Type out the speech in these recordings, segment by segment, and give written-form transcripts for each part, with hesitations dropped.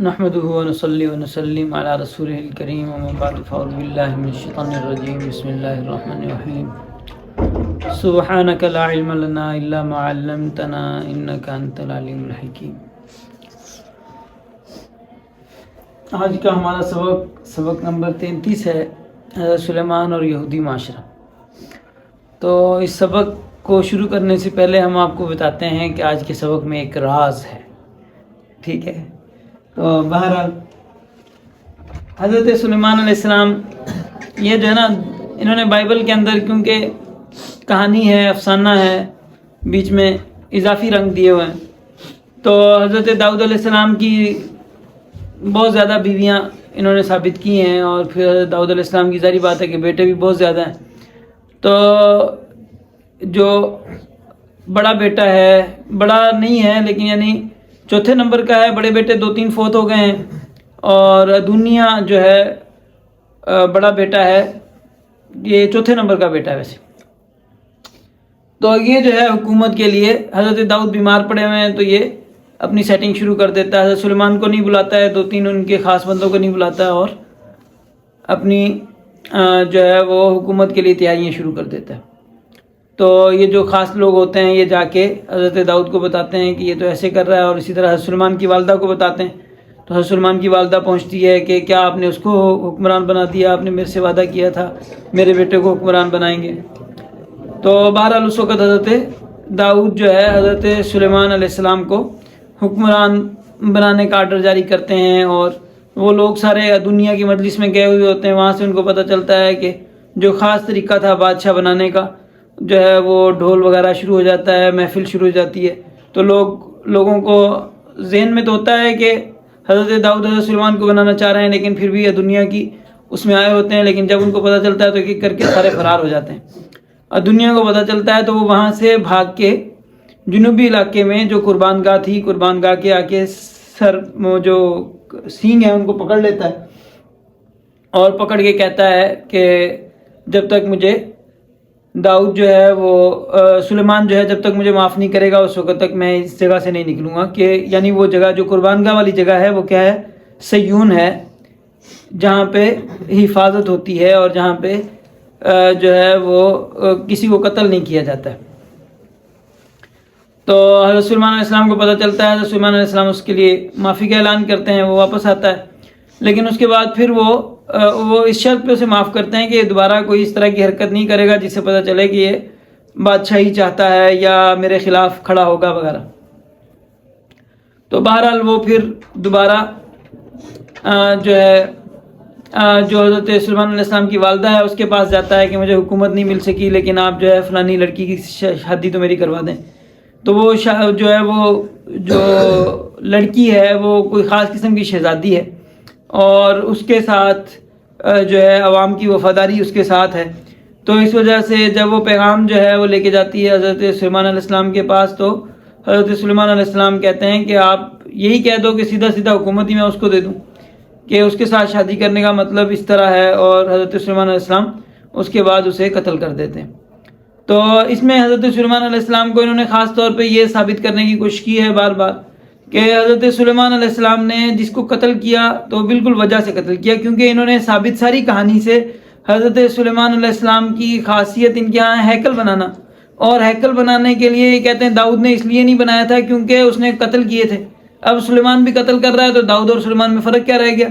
نحمده ونصلي ونسلم على رسوله الكريم ومن بعد فأعوذ بالله من الشيطان الرجيم بسم الله الرحمن الرحيم سبحانك لا علم لنا إلا ما علمتنا إنك أنت العليم الحكيم۔ آج کا ہمارا سبق نمبر 33 ہے، حضرت سلیمان اور یہودی معاشرہ۔ تو اس سبق کو شروع کرنے سے پہلے ہم آپ کو بتاتے ہیں کہ آج کے سبق میں ایک راز ہے، ٹھیک ہے؟ تو بہرحال حضرت سلیمان علیہ السلام یہ جو ہے نا، انہوں نے بائبل کے اندر کیونکہ کہانی ہے، افسانہ ہے، بیچ میں اضافی رنگ دیے ہوئے ہیں، تو حضرت داؤد علیہ السلام کی بہت زیادہ بیویاں انہوں نے ثابت کی ہیں، اور پھر حضرت داؤد علیہ السلام کی ظاہری بات ہے کہ بیٹے بھی بہت زیادہ ہیں۔ تو جو بڑا بیٹا ہے، بڑا نہیں ہے لیکن یعنی چوتھے نمبر کا ہے، بڑے بیٹے 2-3 فوت ہو گئے ہیں، اور دنیا جو ہے بڑا بیٹا ہے، یہ چوتھے نمبر کا بیٹا ہے ویسے۔ تو یہ جو ہے حکومت کے لیے حضرت داؤد بیمار پڑے ہوئے ہیں، تو یہ اپنی سیٹنگ شروع کر دیتا ہے۔ حضرت سلیمان کو نہیں بلاتا ہے، 2-3 ان کے خاص بندوں کو نہیں بلاتا ہے، اور اپنی جو ہے وہ حکومت کے لیے تیاریاں شروع کر دیتا ہے۔ تو یہ جو خاص لوگ ہوتے ہیں یہ جا کے حضرت داؤد کو بتاتے ہیں کہ یہ تو ایسے کر رہا ہے، اور اسی طرح حضرت سلیمان کی والدہ کو بتاتے ہیں۔ تو حضرت سلیمان کی والدہ پہنچتی ہے کہ کیا آپ نے اس کو حکمران بنا دیا؟ آپ نے میرے سے وعدہ کیا تھا میرے بیٹے کو حکمران بنائیں گے۔ تو بہرحال اس وقت حضرت داؤد جو ہے حضرت سلیمان علیہ السلام کو حکمران بنانے کا آرڈر جاری کرتے ہیں، اور وہ لوگ سارے دنیا کی مجلس میں گئے ہوئے ہوتے ہیں۔ وہاں سے ان کو پتہ چلتا ہے کہ جو خاص طریقہ تھا بادشاہ بنانے کا، جو ہے وہ ڈھول وغیرہ شروع ہو جاتا ہے، محفل شروع ہو جاتی ہے۔ تو لوگوں کو ذہن میں تو ہوتا ہے کہ حضرت داؤد حضرت سلیمان کو بنانا چاہ رہے ہیں، لیکن پھر بھی یہ دنیا کی اس میں آئے ہوتے ہیں، لیکن جب ان کو پتہ چلتا ہے تو ایک کر کے سارے فرار ہو جاتے ہیں۔ اور دنیا کو پتہ چلتا ہے تو وہ وہاں سے بھاگ کے جنوبی علاقے میں جو قربان گاہ تھی، قربان گاہ کے آ کے جو سینگ ہیں ان کو پکڑ لیتا ہے، اور پکڑ کے کہتا ہے کہ جب تک مجھے داؤد جو ہے وہ سلیمان جو ہے جب تک مجھے معاف نہیں کرے گا اس وقت تک میں اس جگہ سے نہیں نکلوں گا۔ کہ یعنی وہ جگہ جو قربان گاہ والی جگہ ہے وہ کیا ہے؟ سیون ہے، جہاں پہ حفاظت ہوتی ہے، اور جہاں پہ جو ہے وہ کسی کو قتل نہیں کیا جاتا ہے۔ تو حضرت سلیمان علیہ السلام کو پتہ چلتا ہے، حضرت سلیمان علیہ السلام اس کے لیے معافی کا اعلان کرتے ہیں، وہ واپس آتا ہے، لیکن اس کے بعد پھر وہ اس شرط پہ اسے معاف کرتے ہیں کہ یہ دوبارہ کوئی اس طرح کی حرکت نہیں کرے گا جس سے پتہ چلے کہ یہ بادشاہی چاہتا ہے یا میرے خلاف کھڑا ہوگا وغیرہ۔ تو بہرحال وہ پھر دوبارہ جو ہے جو حضرت سلیمان علیہ السلام کی والدہ ہے اس کے پاس جاتا ہے کہ مجھے حکومت نہیں مل سکی، لیکن آپ جو ہے فلانی لڑکی کی شادی تو میری کروا دیں۔ تو وہ جو ہے وہ جو لڑکی ہے وہ کوئی خاص قسم کی شہزادی ہے، اور اس کے ساتھ جو ہے عوام کی وفاداری اس کے ساتھ ہے۔ تو اس وجہ سے جب وہ پیغام جو ہے وہ لے کے جاتی ہے حضرت سلیمان علیہ السلام کے پاس، تو حضرت سلیمان علیہ السلام کہتے ہیں کہ آپ یہی کہہ دو کہ سیدھا سیدھا حکومت ہی میں اس کو دے دوں، کہ اس کے ساتھ شادی کرنے کا مطلب اس طرح ہے، اور حضرت سلیمان علیہ السلام اس کے بعد اسے قتل کر دیتے ہیں۔ تو اس میں حضرت سلیمان علیہ السلام کو انہوں نے خاص طور پہ یہ ثابت کرنے کی کوشش کی ہے بار بار کہ حضرت سلیمان علیہ السلام نے جس کو قتل کیا تو بالکل وجہ سے قتل کیا، کیونکہ انہوں نے ثابت ساری کہانی سے حضرت سلیمان علیہ السلام کی خاصیت ان کے یہاں ہیکل بنانا، اور ہیکل بنانے کے لیے یہ کہتے ہیں داؤد نے اس لیے نہیں بنایا تھا کیونکہ اس نے قتل کیے تھے۔ اب سلیمان بھی قتل کر رہا ہے تو داؤد اور سلیمان میں فرق کیا رہ گیا؟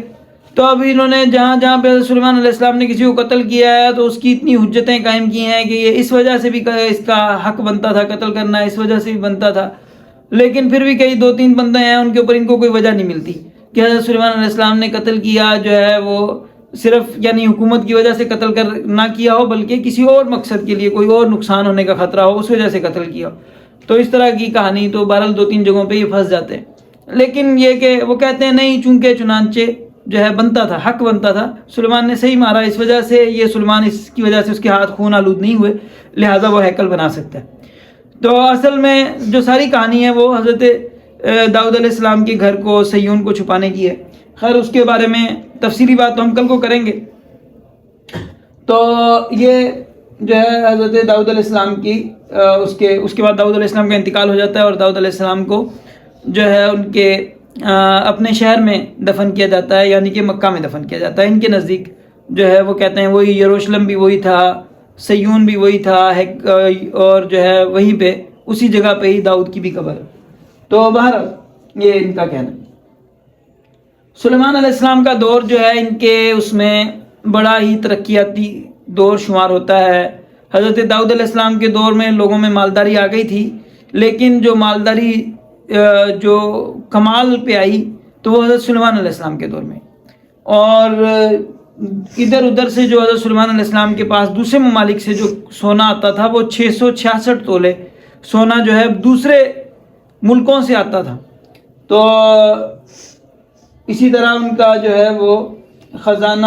تو اب انہوں نے جہاں جہاں پہ حضرت سلیمان علیہ السلام نے کسی کو قتل کیا ہے تو اس کی اتنی حجتیں قائم کی ہیں کہ یہ اس وجہ سے بھی اس کا حق بنتا تھا قتل کرنا، اس وجہ سے بھی بنتا تھا، لیکن پھر بھی کئی 2-3 بندے ہیں ان کے اوپر ان کو کوئی وجہ نہیں ملتی کہ حضرت سلیمان علیہ السلام نے قتل کیا جو ہے وہ صرف یعنی حکومت کی وجہ سے قتل کر نہ کیا ہو، بلکہ کسی اور مقصد کے لیے، کوئی اور نقصان ہونے کا خطرہ ہو اس وجہ سے قتل کیا ہو۔ تو اس طرح کی کہانی تو بہرحال 2-3 جگہوں پہ یہ پھنس جاتے ہیں، لیکن یہ کہ وہ کہتے ہیں نہیں، چونکہ چنانچہ جو ہے بنتا تھا، حق بنتا تھا، سلیمان نے صحیح مارا، اس وجہ سے یہ سلیمان اس کی وجہ سے اس کے ہاتھ خون آلود نہیں ہوئے، لہٰذا وہ ہیکل بنا سکتا ہے۔ تو اصل میں جو ساری کہانی ہے وہ حضرت داؤد علیہ السلام کے گھر کو، سیون کو چھپانے کی ہے۔ خیر اس کے بارے میں تفصیلی بات تو ہم کل کو کریں گے۔ تو یہ جو ہے حضرت داؤد علیہ السلام کی اس کے بعد داؤد علیہ السلام کا انتقال ہو جاتا ہے، اور داؤد علیہ السلام کو جو ہے ان کے اپنے شہر میں دفن کیا جاتا ہے، یعنی کہ مکہ میں دفن کیا جاتا ہے۔ ان کے نزدیک جو ہے وہ کہتے ہیں وہی یروشلم بھی وہی تھا، سیون بھی وہی تھا، اور جو ہے وہیں پہ اسی جگہ پہ ہی داؤد کی بھی قبر ہے۔ تو بہرحال یہ ان کا کہنا ہے۔ سلیمان علیہ السلام کا دور جو ہے ان کے اس میں بڑا ہی ترقیاتی دور شمار ہوتا ہے۔ حضرت داؤد علیہ السلام کے دور میں لوگوں میں مالداری آ گئی تھی، لیکن جو مالداری جو کمال پہ آئی تو وہ حضرت سلیمان علیہ السلام کے دور میں، اور ادھر ادھر سے جو حضرت سلیمان علیہ السلام کے پاس دوسرے ممالک سے جو سونا آتا تھا وہ 666 تولے سونا جو ہے دوسرے ملکوں سے آتا تھا۔ تو اسی طرح ان کا جو ہے وہ خزانہ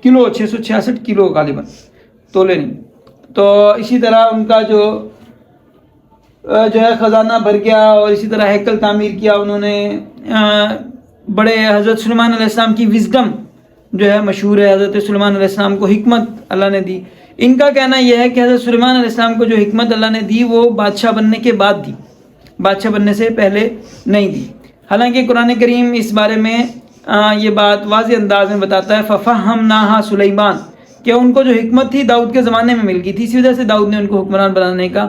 کلو 666 کلو غالباً، تولے نہیں، تو اسی طرح ان کا جو ہے خزانہ بھر گیا، اور اسی طرح ہیکل تعمیر کیا انہوں نے۔ بڑے حضرت سلیمان علیہ السلام کی وزڈم جو ہے مشہور ہے، حضرت سلیمان علیہ السلام کو حکمت اللہ نے دی۔ ان کا کہنا یہ ہے کہ حضرت سلیمان علیہ السلام کو جو حکمت اللہ نے دی وہ بادشاہ بننے کے بعد دی، بادشاہ بننے سے پہلے نہیں دی۔ حالانکہ قرآن کریم اس بارے میں یہ بات واضح انداز میں بتاتا ہے، فَفَهَّمْنَاهَا سُلَيْمَانَ، کہ ان کو جو حکمت تھی داؤد کے زمانے میں مل گئی تھی، اسی وجہ سے داؤد نے ان کو حکمران بنانے کا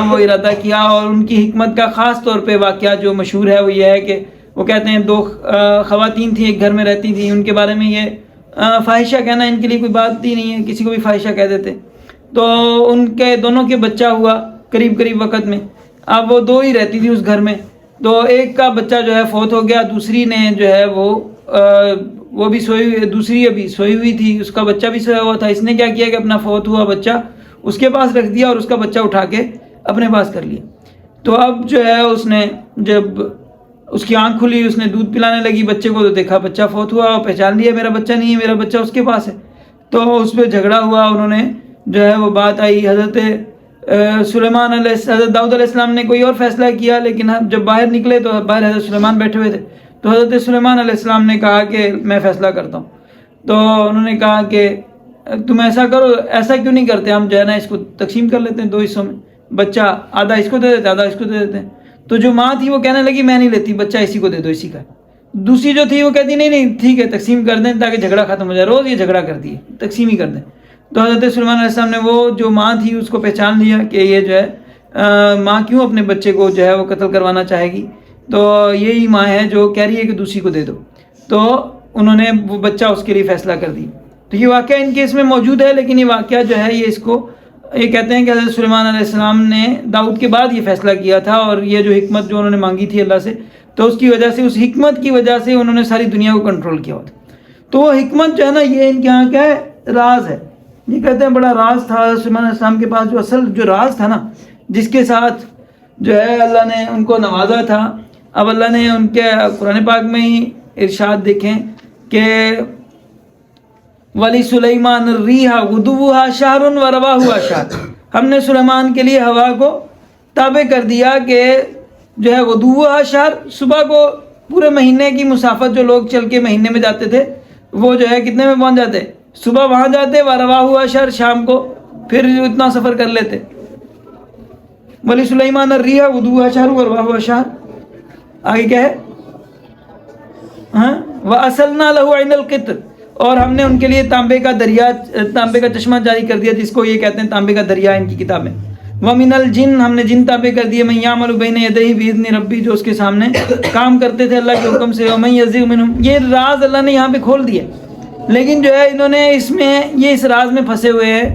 وہ ارادہ کیا۔ اور ان کی حکمت کا خاص طور پہ واقعہ جو مشہور ہے وہ یہ ہے کہ وہ کہتے ہیں 2 خواتین تھیں، ایک گھر میں رہتی تھیں، ان کے بارے میں یہ فاحشہ کہنا ان کے لیے کوئی بات ہی نہیں ہے، کسی کو بھی فاحشہ کہہ دیتے۔ تو ان کے دونوں کے بچہ ہوا قریب وقت میں، اب وہ 2 ہی رہتی تھی اس گھر میں، تو ایک کا بچہ جو ہے فوت ہو گیا، دوسری نے جو ہے وہ بھی سوئی ہوئی، دوسری ابھی سوئی ہوئی تھی، اس کا بچہ بھی سویا ہوا تھا۔ اس نے کیا کیا کہ اپنا فوت ہوا بچہ اس کے پاس رکھ دیا اور اس کا بچہ اٹھا کے اپنے پاس کر لیا۔ تو اب جو ہے اس نے جب اس کی آنکھ کھلی، اس نے دودھ پلانے لگی بچے کو، تو دیکھا بچہ فوت ہوا، اور پہچان لیا میرا بچہ نہیں ہے، میرا بچہ اس کے پاس ہے۔ تو اس پہ جھگڑا ہوا، انہوں نے جو ہے وہ بات آئی حضرت داؤد علیہ السلام نے کوئی اور فیصلہ کیا، لیکن جب باہر نکلے تو باہر حضرت سلیمان بیٹھے ہوئے تھے، تو حضرت سلیمان علیہ السلام نے کہا کہ میں فیصلہ کرتا ہوں۔ تو انہوں نے کہا کہ تم ایسا کرو، ایسا کیوں نہیں کرتے، ہم جو ہے نا اس کو تقسیم کر لیتے ہیں 2 حصوں میں، بچہ آدھا اس کو دے دیتے آدھا اس کو دے دیتے ہیں۔ تو جو ماں تھی وہ کہنے لگی میں نہیں لیتی، بچہ اسی کو دے دو، اسی کا۔ دوسری جو تھی وہ کہتی نہیں ٹھیک ہے تقسیم کر دیں تاکہ جھگڑا ختم ہو جائے، روز یہ جھگڑا کرتی ہے، تقسیم ہی کر دیں۔ تو حضرت سلیمان علیہ السلام نے وہ جو ماں تھی اس کو پہچان لیا کہ یہ جو ہے ماں کیوں اپنے بچے کو جو ہے وہ قتل کروانا چاہے گی، تو یہی ماں ہے جو کہہ رہی ہے کہ دوسری کو دے دو۔ تو انہوں نے وہ بچہ اس کے لیے فیصلہ کر دی۔ تو یہ واقعہ ان کے اس میں موجود ہے، لیکن یہ واقعہ جو ہے یہ کہتے ہیں کہ حضرت سلیمان علیہ السلام نے داؤد کے بعد یہ فیصلہ کیا تھا، اور یہ جو حکمت جو انہوں نے مانگی تھی اللہ سے، تو اس کی وجہ سے، اس حکمت کی وجہ سے انہوں نے ساری دنیا کو کنٹرول کیا ہوتا۔ تو وہ حکمت جو ہے نا یہ ان کے یہاں کیا ہے، راز ہے۔ یہ کہتے ہیں بڑا راز تھا حضرت سلیمان علیہ السلام کے پاس، جو اصل جو راز تھا نا، جس کے ساتھ جو ہے اللہ نے ان کو نوازا تھا۔ اب اللہ نے ان کے قرآن پاک میں ہی ارشاد دیکھیں کہ وَلِسُلَيْمَانَ الرِّيحَ غُدُوُّهَا شَهْرٌ وَرَوَاحُهَا شَهْرٌ، ہم نے سلیمان کے لیے ہوا کو تابع کر دیا کہ جو ہے غدوُّهَا شَهْرٌ، صبح کو پورے مہینے کی مسافت جو لوگ چل کے مہینے میں جاتے تھے وہ جو ہے کتنے میں پہنچ جاتے، صبح وہاں جاتے، وَرَوَاحُهَا شَهْرٌ، شام کو پھر اتنا سفر کر لیتے۔ وَلِسُلَيْمَانَ الرِّيحَ غُدُوُّهَا شَهْرٌ وَرَوَاحُهَا شَهْرٌ، آگے کیا ہے، وَأَسَلْنَا لَهُ عَيْنَ الْقِطْرِ، اور ہم نے ان کے لیے تانبے کا دریا، تانبے کا چشمہ جاری کر دیا، جس کو یہ کہتے ہیں تانبے کا دریا ان کی کتاب میں۔ وَمِنَ الْجِنِّ، ہم نے جن تابع کر دیے، مَن يَعْمَلُ بَيْنَ يَدَيْهِ بِإِذْنِ رَبِّهِ، جو اس کے سامنے کام کرتے تھے اللہ کے حکم سے۔ وَمَن يَزِغْ مِنْهُمْ، یہ راز اللہ نے یہاں پہ کھول دیا، لیکن جو ہے انہوں نے اس میں یہ اس راز میں پھنسے ہوئے ہیں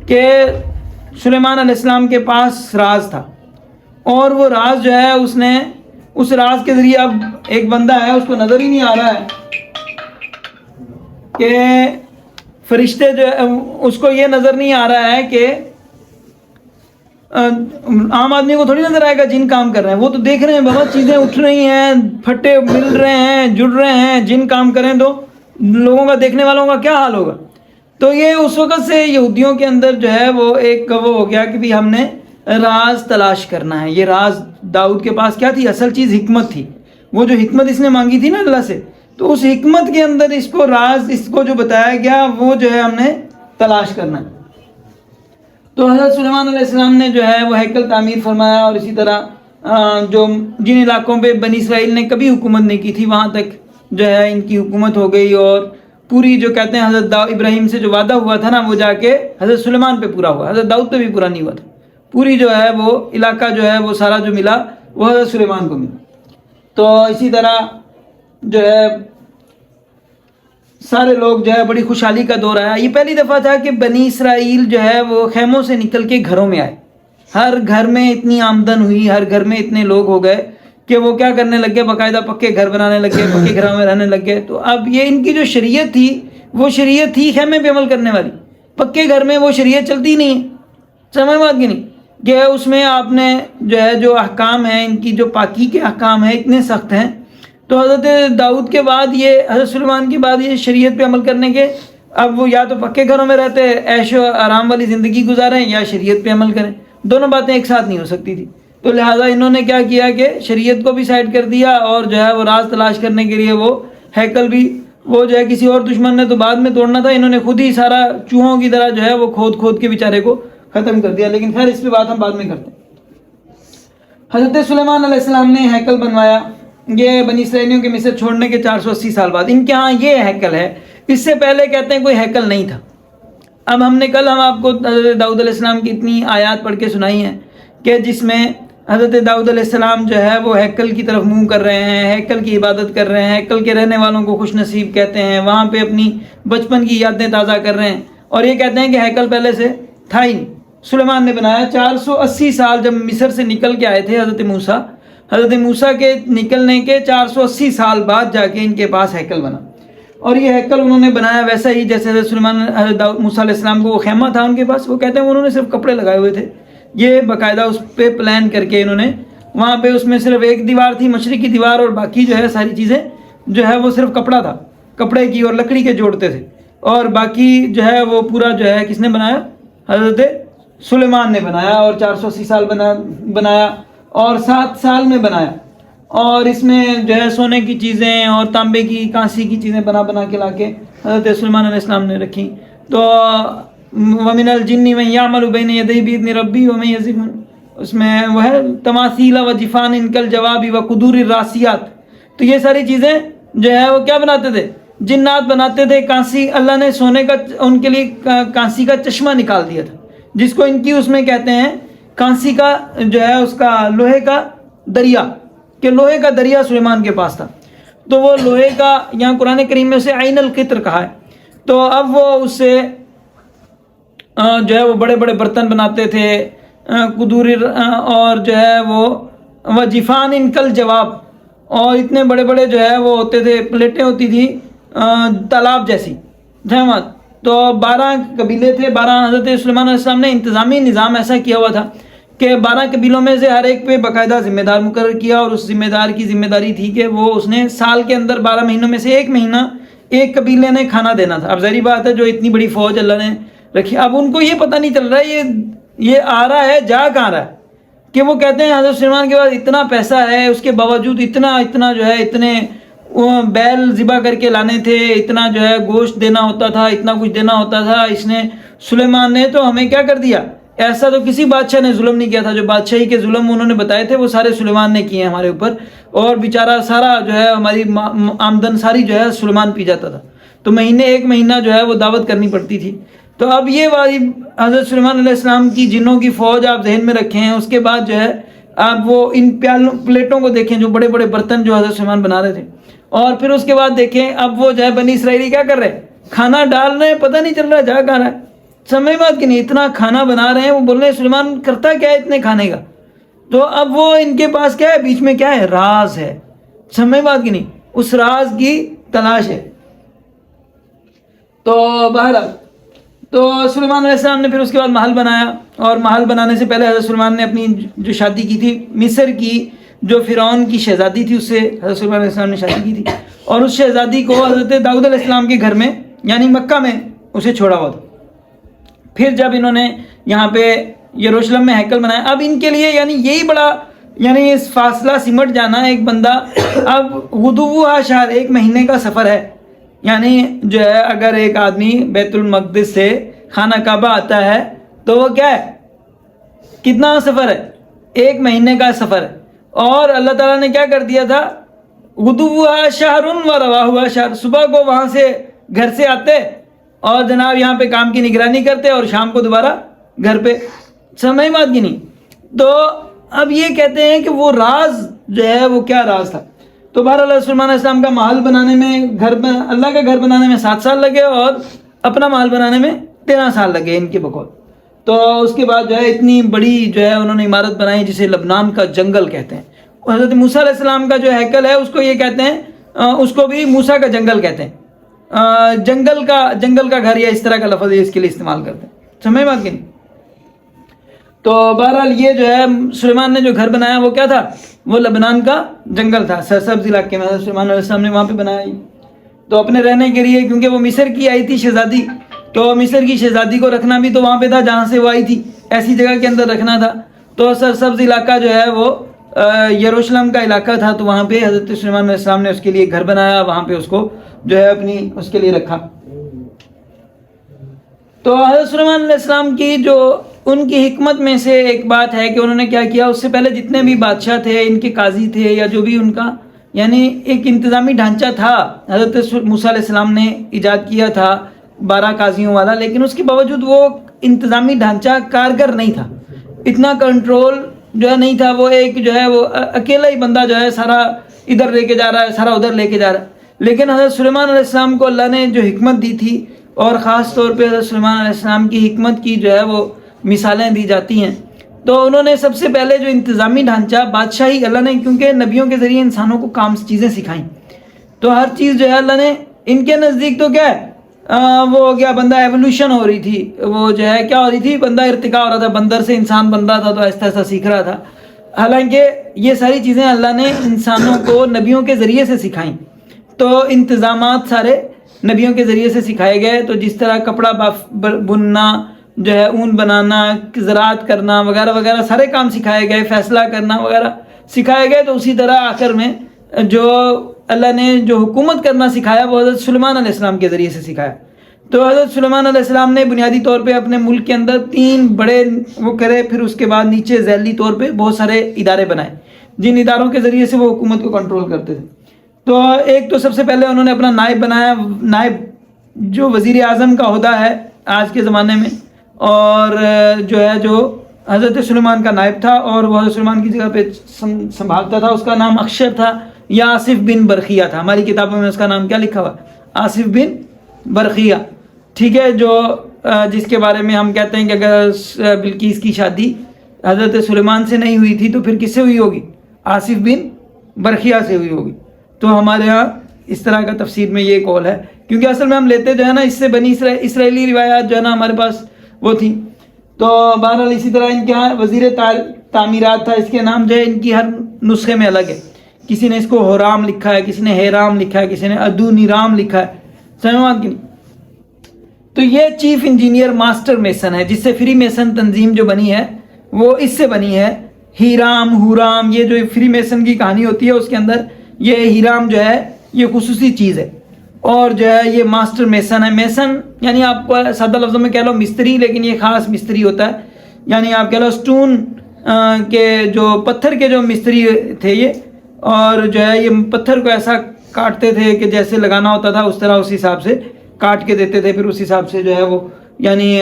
کہ سلیمان علیہ السلام کے پاس راز تھا، اور وہ راز جو ہے اس راز کے ذریعے اب ایک بندہ ہے اس کو نظر ہی نہیں آ رہا ہے کہ فرشتے جو اس کو یہ نظر نہیں آ رہا ہے کہ عام آدمی کو تھوڑی نظر آئے گا جن کام کر رہے ہیں، وہ تو دیکھ رہے ہیں بابا چیزیں اٹھ رہی ہیں، پھٹے مل رہے ہیں، جڑ رہے ہیں، جن کام کریں تو لوگوں کا، دیکھنے والوں کا کیا حال ہوگا۔ تو یہ اس وقت سے یہودیوں کے اندر جو ہے وہ ایک وہ ہو گیا کہ بھی ہم نے راز تلاش کرنا ہے۔ یہ راز داؤد کے پاس کیا تھی، اصل چیز حکمت تھی، وہ جو حکمت اس نے مانگی تھی نا اللہ سے، تو اس حکمت کے اندر اس کو راز، اس کو جو بتایا گیا وہ جو ہے ہم نے تلاش کرنا ہے۔ تو حضرت سلیمان علیہ السلام نے جو ہے وہ ہیکل تعمیر فرمایا، اور اسی طرح جو جن علاقوں پہ بنی اسرائیل نے کبھی حکومت نہیں کی تھی وہاں تک جو ہے ان کی حکومت ہو گئی، اور پوری جو کہتے ہیں حضرت ابراہیم سے جو وعدہ ہوا تھا نا وہ جا کے حضرت سلیمان پہ پورا ہوا، حضرت داؤد پہ بھی پورا نہیں ہوا تھا، پوری جو ہے وہ علاقہ جو ہے وہ سارا جو ملا وہ حضرت سلیمان کو ملا۔ تو اسی طرح جو ہے سارے لوگ جو ہے بڑی خوشحالی کا دور آیا۔ یہ پہلی دفعہ تھا کہ بنی اسرائیل جو ہے وہ خیموں سے نکل کے گھروں میں آئے، ہر گھر میں اتنی آمدن ہوئی، ہر گھر میں اتنے لوگ ہو گئے کہ وہ کیا کرنے لگ گئے، باقاعدہ پکے گھر بنانے لگ گئے، پکے گھروں میں رہنے لگ گئے۔ تو اب یہ ان کی جو شریعت تھی وہ شریعت تھی خیمے پہ عمل کرنے والی، پکے گھر میں وہ شریعت چلتی نہیں ہے، سمجھ بات کی نہیں کہ اس میں آپ نے جو ہے جو احکام ہیں ان کی جو پاکی کے احکام ہیں اتنے سخت ہیں۔ تو حضرت داؤد کے بعد یہ حضرت سلیمان کے بعد یہ شریعت پہ عمل کرنے کے اب وہ یا تو پکے گھروں میں رہتے عیش و آرام والی زندگی گزاریں یا شریعت پہ عمل کریں، دونوں باتیں ایک ساتھ نہیں ہو سکتی تھی۔ تو لہٰذا انہوں نے کیا کیا کہ شریعت کو بھی سائڈ کر دیا، اور جو ہے وہ راز تلاش کرنے کے لیے وہ ہیکل بھی وہ جو ہے کسی اور دشمن نے تو بعد میں توڑنا تھا، انہوں نے خود ہی سارا چوہوں کی طرح جو ہے وہ کھود کھود کے بیچارے کو ختم کر دیا۔ لیکن خیر اس پہ بات ہم بعد میں کرتے ہیں۔ حضرت سلیمان علیہ السلام نے ہیکل بنوایا، یہ بنی اسرائیلیوں کے مصر چھوڑنے کے 480 سال بعد ان کے ہاں یہ ہیکل ہے، اس سے پہلے کہتے ہیں کوئی ہیکل نہیں تھا۔ اب کل ہم آپ کو حضرت داؤد علیہ السلام کی اتنی آیات پڑھ کے سنائی ہیں کہ جس میں حضرت داؤد علیہ السلام جو ہے وہ ہیکل کی طرف منہ کر رہے ہیں، ہیکل کی عبادت کر رہے ہیں، ہیکل کے رہنے والوں کو خوش نصیب کہتے ہیں، وہاں پہ اپنی بچپن کی یادیں تازہ کر رہے ہیں، اور یہ کہتے ہیں کہ ہیکل پہلے سے تھا ہی نہیں، سلیمان نے بنایا۔ 480 سال جب مصر سے نکل کے آئے تھے حضرت موسیٰ کے نکلنے کے 480 سال بعد جا کے ان کے پاس ہیکل بنا، اور یہ ہیکل انہوں نے بنایا ویسا ہی جیسے حضرت سلیمان حضرت موسیٰ علیہ السلام کو وہ خیمہ تھا ان کے پاس، وہ کہتے ہیں انہوں نے صرف کپڑے لگائے ہوئے تھے، یہ باقاعدہ اس پہ پلان کر کے انہوں نے وہاں پہ اس میں صرف ایک دیوار تھی مشرقی دیوار، اور باقی جو ہے ساری چیزیں جو ہے وہ صرف کپڑا تھا، کپڑے کی اور لکڑی کے جوڑتے تھے، اور باقی جو ہے وہ پورا جو ہے کس نے بنایا؟ حضرت سلیمان نے بنایا، اور 480 سال بنایا اور 7 سال میں بنایا، اور اس میں جو ہے سونے کی چیزیں اور تانبے کی کانسی کی چیزیں بنا کے لا کے حضرت سلیمان علیہ السلام نے رکھی۔ تو وَمِنَ الْجِنِّ مَن يَعْمَلُ بَيْنَ يَدَيْهِ بِإِذْنِ رَبِّهِ وَمَن يَزِغْ، اس میں وہ ہے تماثیل وجفان کالجواب وقدور الراسیات۔ تو یہ ساری چیزیں جو ہے وہ کیا بناتے تھے؟ جنات بناتے تھے۔ کانسی اللہ نے سونے کا ان کے لیے کانسی کا چشمہ نکال دیا تھا، جس کو ان کی اس میں کہتے ہیں کانسی کا جو ہے اس کا لوہے کا دریا، کہ لوہے کا دریا سلیمان کے پاس تھا۔ تو وہ لوہے کا یہاں قرآن کریم میں اسے عین القطر کہا ہے۔ تو اب وہ اس سے جو ہے وہ بڑے بڑے برتن بناتے تھے، قدور، اور جو ہے وہ جفان انکل جواب، اور اتنے بڑے بڑے جو ہے وہ ہوتے تھے، پلیٹیں ہوتی تھی تالاب جیسی جہمت۔ تو 12 قبیلے تھے، 12 حضرت سلیمان علیہ السلام نے انتظامی نظام ایسا کیا ہوا تھا کہ 12 قبیلوں میں سے ہر ایک پہ باقاعدہ ذمہ دار مقرر کیا، اور اس ذمہ دار کی ذمہ داری تھی کہ وہ اس نے سال کے اندر 12 مہینوں میں سے ایک مہینہ ایک قبیلے نے کھانا دینا تھا۔ اب ظاہری بات ہے جو اتنی بڑی فوج اللہ نے رکھی، اب ان کو یہ پتہ نہیں چل رہا ہے یہ آ رہا ہے جا کہاں رہا ہے، کہ وہ کہتے ہیں حضرت سلیمان کے پاس اتنا پیسہ ہے، اس کے باوجود اتنا جو ہے اتنے بیل ذبح کر کے لانے تھے، اتنا جو ہے گوشت دینا ہوتا تھا، اتنا کچھ دینا ہوتا تھا۔ اس نے سلیمان نے تو ہمیں کیا کر دیا؟ ایسا تو کسی بادشاہ نے ظلم نہیں کیا تھا، جو بادشاہی کے ظلم انہوں نے بتائے تھے وہ سارے سلیمان نے کیے ہیں ہمارے اوپر، اور بیچارہ سارا جو ہے ہماری آمدن ساری جو ہے سلیمان پی جاتا تھا، تو ایک مہینہ جو ہے وہ دعوت کرنی پڑتی تھی۔ تو اب یہ والی حضرت سلیمان علیہ السلام کی جنوں کی فوج آپ ذہن میں رکھیں۔ اس کے بعد جو ہے آپ وہ ان پلیٹوں کو دیکھیں، جو بڑے بڑے برتن جو حضرت سلیمان بنا رہے تھے، اور پھر اس کے بعد دیکھیں اب وہ جو ہے بنی اسرائیلی کیا کر رہے، کھانا ڈال رہے ہیں، پتہ نہیں چل رہا جا کہاں رہا ہے، سمجھ بات کہ نہیں، اتنا کھانا بنا رہے ہیں، وہ بول رہے ہیں سلیمان کرتا کیا ہے اتنے کھانے کا۔ تو اب وہ ان کے پاس کیا ہے، بیچ میں کیا ہے، راز ہے، سمجھ بات کہ نہیں، اس راز کی تلاش ہے۔ تو بہرحال تو سلیمان علیہ السلام نے پھر اس کے بعد محل بنایا، اور محل بنانے سے پہلے حضرت سلیمان نے اپنی جو شادی کی تھی مصر کی جو فرعون کی شہزادی تھی، اس سے حضرت سلیمان علیہ السلام نے شادی کی تھی، اور اس شہزادی کو حضرت داؤد علیہ السلام کے گھر میں یعنی مکہ میں اسے چھوڑا ہوا تھا۔ پھر جب انہوں نے یہاں پہ یروشلم میں ہیکل بنایا، اب ان کے لیے یعنی یہی بڑا یعنی اس فاصلہ سمٹ جانا، ایک بندہ اب غدوہ شہر 1 مہینے کا سفر ہے، یعنی جو ہے اگر ایک آدمی بیت المقدس سے خانہ کعبہ آتا ہے تو وہ کیا ہے، کتنا سفر ہے، 1 مہینے کا سفر ہے۔ اور اللہ تعالیٰ نے کیا کر دیا تھا، غدوہا شہر و رواہا شہر، صبح کو وہاں سے گھر سے آتے اور جناب یہاں پہ کام کی نگرانی کرتے اور شام کو دوبارہ گھر پہ. سمجھ بات کی نہیں؟ تو اب یہ کہتے ہیں کہ وہ راز جو ہے وہ کیا راز تھا. تو بہرحال سلیمان علیہ السلام کا محل بنانے میں، اللہ کا گھر بنانے میں 7 سال لگے اور اپنا محل بنانے میں 13 سال لگے ان کے بقول. تو اس کے بعد جو ہے اتنی بڑی جو ہے انہوں نے عمارت بنائی جسے لبنان کا جنگل کہتے ہیں. حضرت موسیٰ علیہ السلام کا جو ہیکل ہے اس کو یہ کہتے ہیں، اس کو بھی موسیٰ کا جنگل کہتے ہیں. جنگل کا گھر یا اس طرح کا لفظ اس کے لیے استعمال کرتے ہیں. سمجھ بات کہ نہیں؟ تو بہرحال یہ جو ہے سلیمان نے جو گھر بنایا وہ کیا تھا، وہ لبنان کا جنگل تھا، سرسبز علاقے میں. سلیمان علیہ السلام نے وہاں پہ بنایا تو اپنے رہنے کے لیے، کیونکہ وہ مصر کی آئی تھی شہزادی، تو مصر کی شہزادی کو رکھنا بھی تو وہاں پہ تھا جہاں سے وہ آئی تھی، ایسی جگہ کے اندر رکھنا تھا. تو سرسبز علاقہ جو ہے وہ یروشلم کا علاقہ تھا، تو وہاں پہ حضرت سلیمان علیہ السلام نے اس کے لیے گھر بنایا، وہاں پہ اس کو جو ہے اس کے لیے رکھا. تو حضرت سلیمان علیہ السلام کی جو ان کی حکمت میں سے ایک بات ہے کہ انہوں نے کیا کیا، اس سے پہلے جتنے بھی بادشاہ تھے، ان کے قاضی تھے یا جو بھی ان کا یعنی ایک انتظامی ڈھانچہ تھا، حضرت موسیٰ علیہ السلام نے ایجاد کیا تھا 12 قاضیوں والا، لیکن اس کے باوجود وہ انتظامی ڈھانچہ کارگر نہیں تھا، اتنا کنٹرول جو ہے نہیں تھا. وہ ایک جو ہے وہ اکیلا ہی بندہ جو ہے سارا ادھر لے کے جا رہا ہے، سارا ادھر لے کے جا رہا ہے. لیکن حضرت سلیمان علیہ السلام کو اللہ نے جو حکمت دی تھی، اور خاص طور پہ حضرت سلیمان علیہ السلام کی حکمت کی جو ہے وہ مثالیں دی جاتی ہیں. تو انہوں نے سب سے پہلے جو انتظامی ڈھانچہ بادشاہی، اللہ نے کیونکہ نبیوں کے ذریعے انسانوں کو چیزیں سکھائیں، تو ہر چیز جو ہے اللہ نے ان کے نزدیک تو کیا ہے وہ ہو گیا، بندہ ایولیوشن ہو رہی تھی، وہ جو ہے کیا ہو رہی تھی، بندہ ارتقاء ہو رہا تھا، بندر سے انسان بن رہا تھا، تو آہستہ آہستہ سیکھ رہا تھا. حالانکہ یہ ساری چیزیں اللہ نے انسانوں کو نبیوں کے ذریعے سے سکھائیں. تو انتظامات سارے نبیوں کے ذریعے سے سکھائے گئے. تو جس طرح کپڑا بننا، جو ہے اون بنانا، زراعت کرنا وغیرہ وغیرہ سارے کام سکھائے گئے، فیصلہ کرنا وغیرہ سکھائے گئے. تو اسی طرح آخر میں جو اللہ نے جو حکومت کرنا سکھایا وہ حضرت سلیمان علیہ السلام کے ذریعے سے سکھایا. تو حضرت سلیمان علیہ السلام نے بنیادی طور پہ اپنے ملک کے اندر 3 بڑے وہ کرے، پھر اس کے بعد نیچے ذیلی طور پہ بہت سارے ادارے بنائے جن اداروں کے ذریعے سے وہ حکومت کو کنٹرول کرتے تھے. تو ایک تو سب سے پہلے انہوں نے اپنا نائب بنایا، نائب جو وزیر اعظم کا عہدہ ہے آج کے زمانے میں، اور جو ہے جو حضرت سلیمان کا نائب تھا اور وہ حضرت سلیمان کی جگہ پہ سنبھالتا تھا، اس کا نام اخشر تھا یا آصف بن برقیہ تھا. ہماری کتابوں میں اس کا نام کیا لکھا ہوا، آصف بن برقیہ. ٹھیک ہے، جو جس کے بارے میں ہم کہتے ہیں کہ اگر بلقیس کی شادی حضرت سلیمان سے نہیں ہوئی تھی تو پھر کس سے ہوئی ہوگی، آصف بن برقیہ سے ہوئی ہوگی. تو ہمارے ہاں اس طرح کا تفسیر میں یہ قول ہے، کیونکہ اصل میں ہم لیتے جو ہے نا اس سے بنی اسرائیلی روایات جو ہے نا ہمارے پاس وہ تھی. تو بہرحال اسی طرح ان کے ہاں وزیر تعمیرات تھا، اس کے نام جو ہے ان کی ہر نسخے میں الگ ہے. کسی نے اس کو حرام لکھا ہے، کسی نے ہیرام لکھا ہے، کسی نے ادونیرام لکھا ہے. سمجھ کی. تو یہ چیف انجینئر ماسٹر میسن ہے، جس سے فری میسن تنظیم جو بنی ہے وہ اس سے بنی ہے. ہیرام ہورام، یہ جو فری میسن کی کہانی ہوتی ہے اس کے اندر یہ ہیرام جو ہے یہ خصوصی چیز ہے، اور جو ہے یہ ماسٹر میسن ہے. میسن یعنی آپ کو سادہ لفظوں میں کہہ لو مستری، لیکن یہ خاص مستری ہوتا ہے. یعنی آپ کہہ لو سٹون کے جو پتھر کے جو مستری تھے یہ، اور جو ہے یہ پتھر کو ایسا کاٹتے تھے کہ جیسے لگانا ہوتا تھا اس طرح اس حساب سے کاٹ کے دیتے تھے. پھر اس حساب سے جو ہے وہ یعنی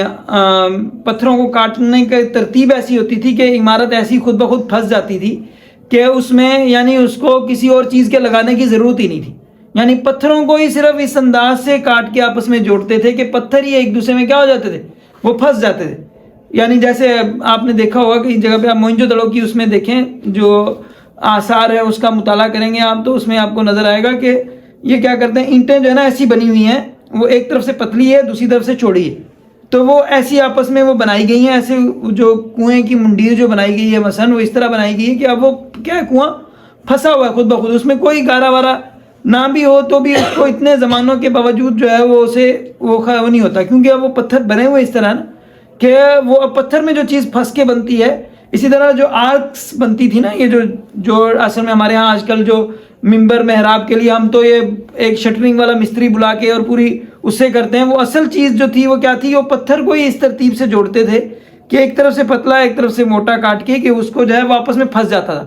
پتھروں کو کاٹنے کی ترتیب ایسی ہوتی تھی کہ عمارت ایسی خود بخود پھنس جاتی تھی کہ اس میں یعنی اس کو کسی اور چیز کے لگانے کی ضرورت ہی نہیں تھی. یعنی پتھروں کو ہی صرف اس انداز سے کاٹ کے آپس میں جوڑتے تھے کہ پتھر ہی ایک دوسرے میں کیا ہو جاتے تھے، وہ پھنس جاتے تھے. یعنی جیسے آپ نے دیکھا ہوگا کہ جگہ پہ آپ موئنجو دڑو کی اس میں دیکھیں جو آثار ہے اس کا مطالعہ کریں گے آپ، تو اس میں آپ کو نظر آئے گا کہ یہ کیا کرتے ہیں، اینٹیں جو ہے نا ایسی بنی ہوئی ہیں، وہ ایک طرف سے پتلی ہے دوسری طرف سے چوڑی ہے، تو وہ ایسی آپس میں وہ بنائی گئی ہیں. ایسے جو کنویں کی منڈیر جو بنائی گئی ہے مثلا، وہ اس طرح بنائی گئی ہے کہ اب وہ کیا ہے، کنواں پھنسا ہوا ہے خود بخود، اس میں کوئی گارا وارا نہ بھی ہو تو بھی اس کو اتنے زمانوں کے باوجود جو ہے وہ اسے وہ نہیں ہوتا، کیونکہ اب وہ پتھر بنے ہوئے اس طرح نا کہ وہ اب پتھر میں جو چیز پھنس کے بنتی ہے. اسی طرح جو آرکس بنتی تھی نا، یہ جو اصل میں ہمارے ہاں آج کل جو ممبر محراب کے لیے ہم تو یہ ایک شٹرنگ والا مستری بلا کے اور پوری اس سے کرتے ہیں، وہ اصل چیز جو تھی وہ کیا تھی، وہ پتھر کو ہی اس ترتیب سے جوڑتے تھے کہ ایک طرف سے پتلا ایک طرف سے موٹا کاٹ کے کہ اس کو جو ہے وہ آپس میں پھنس جاتا تھا.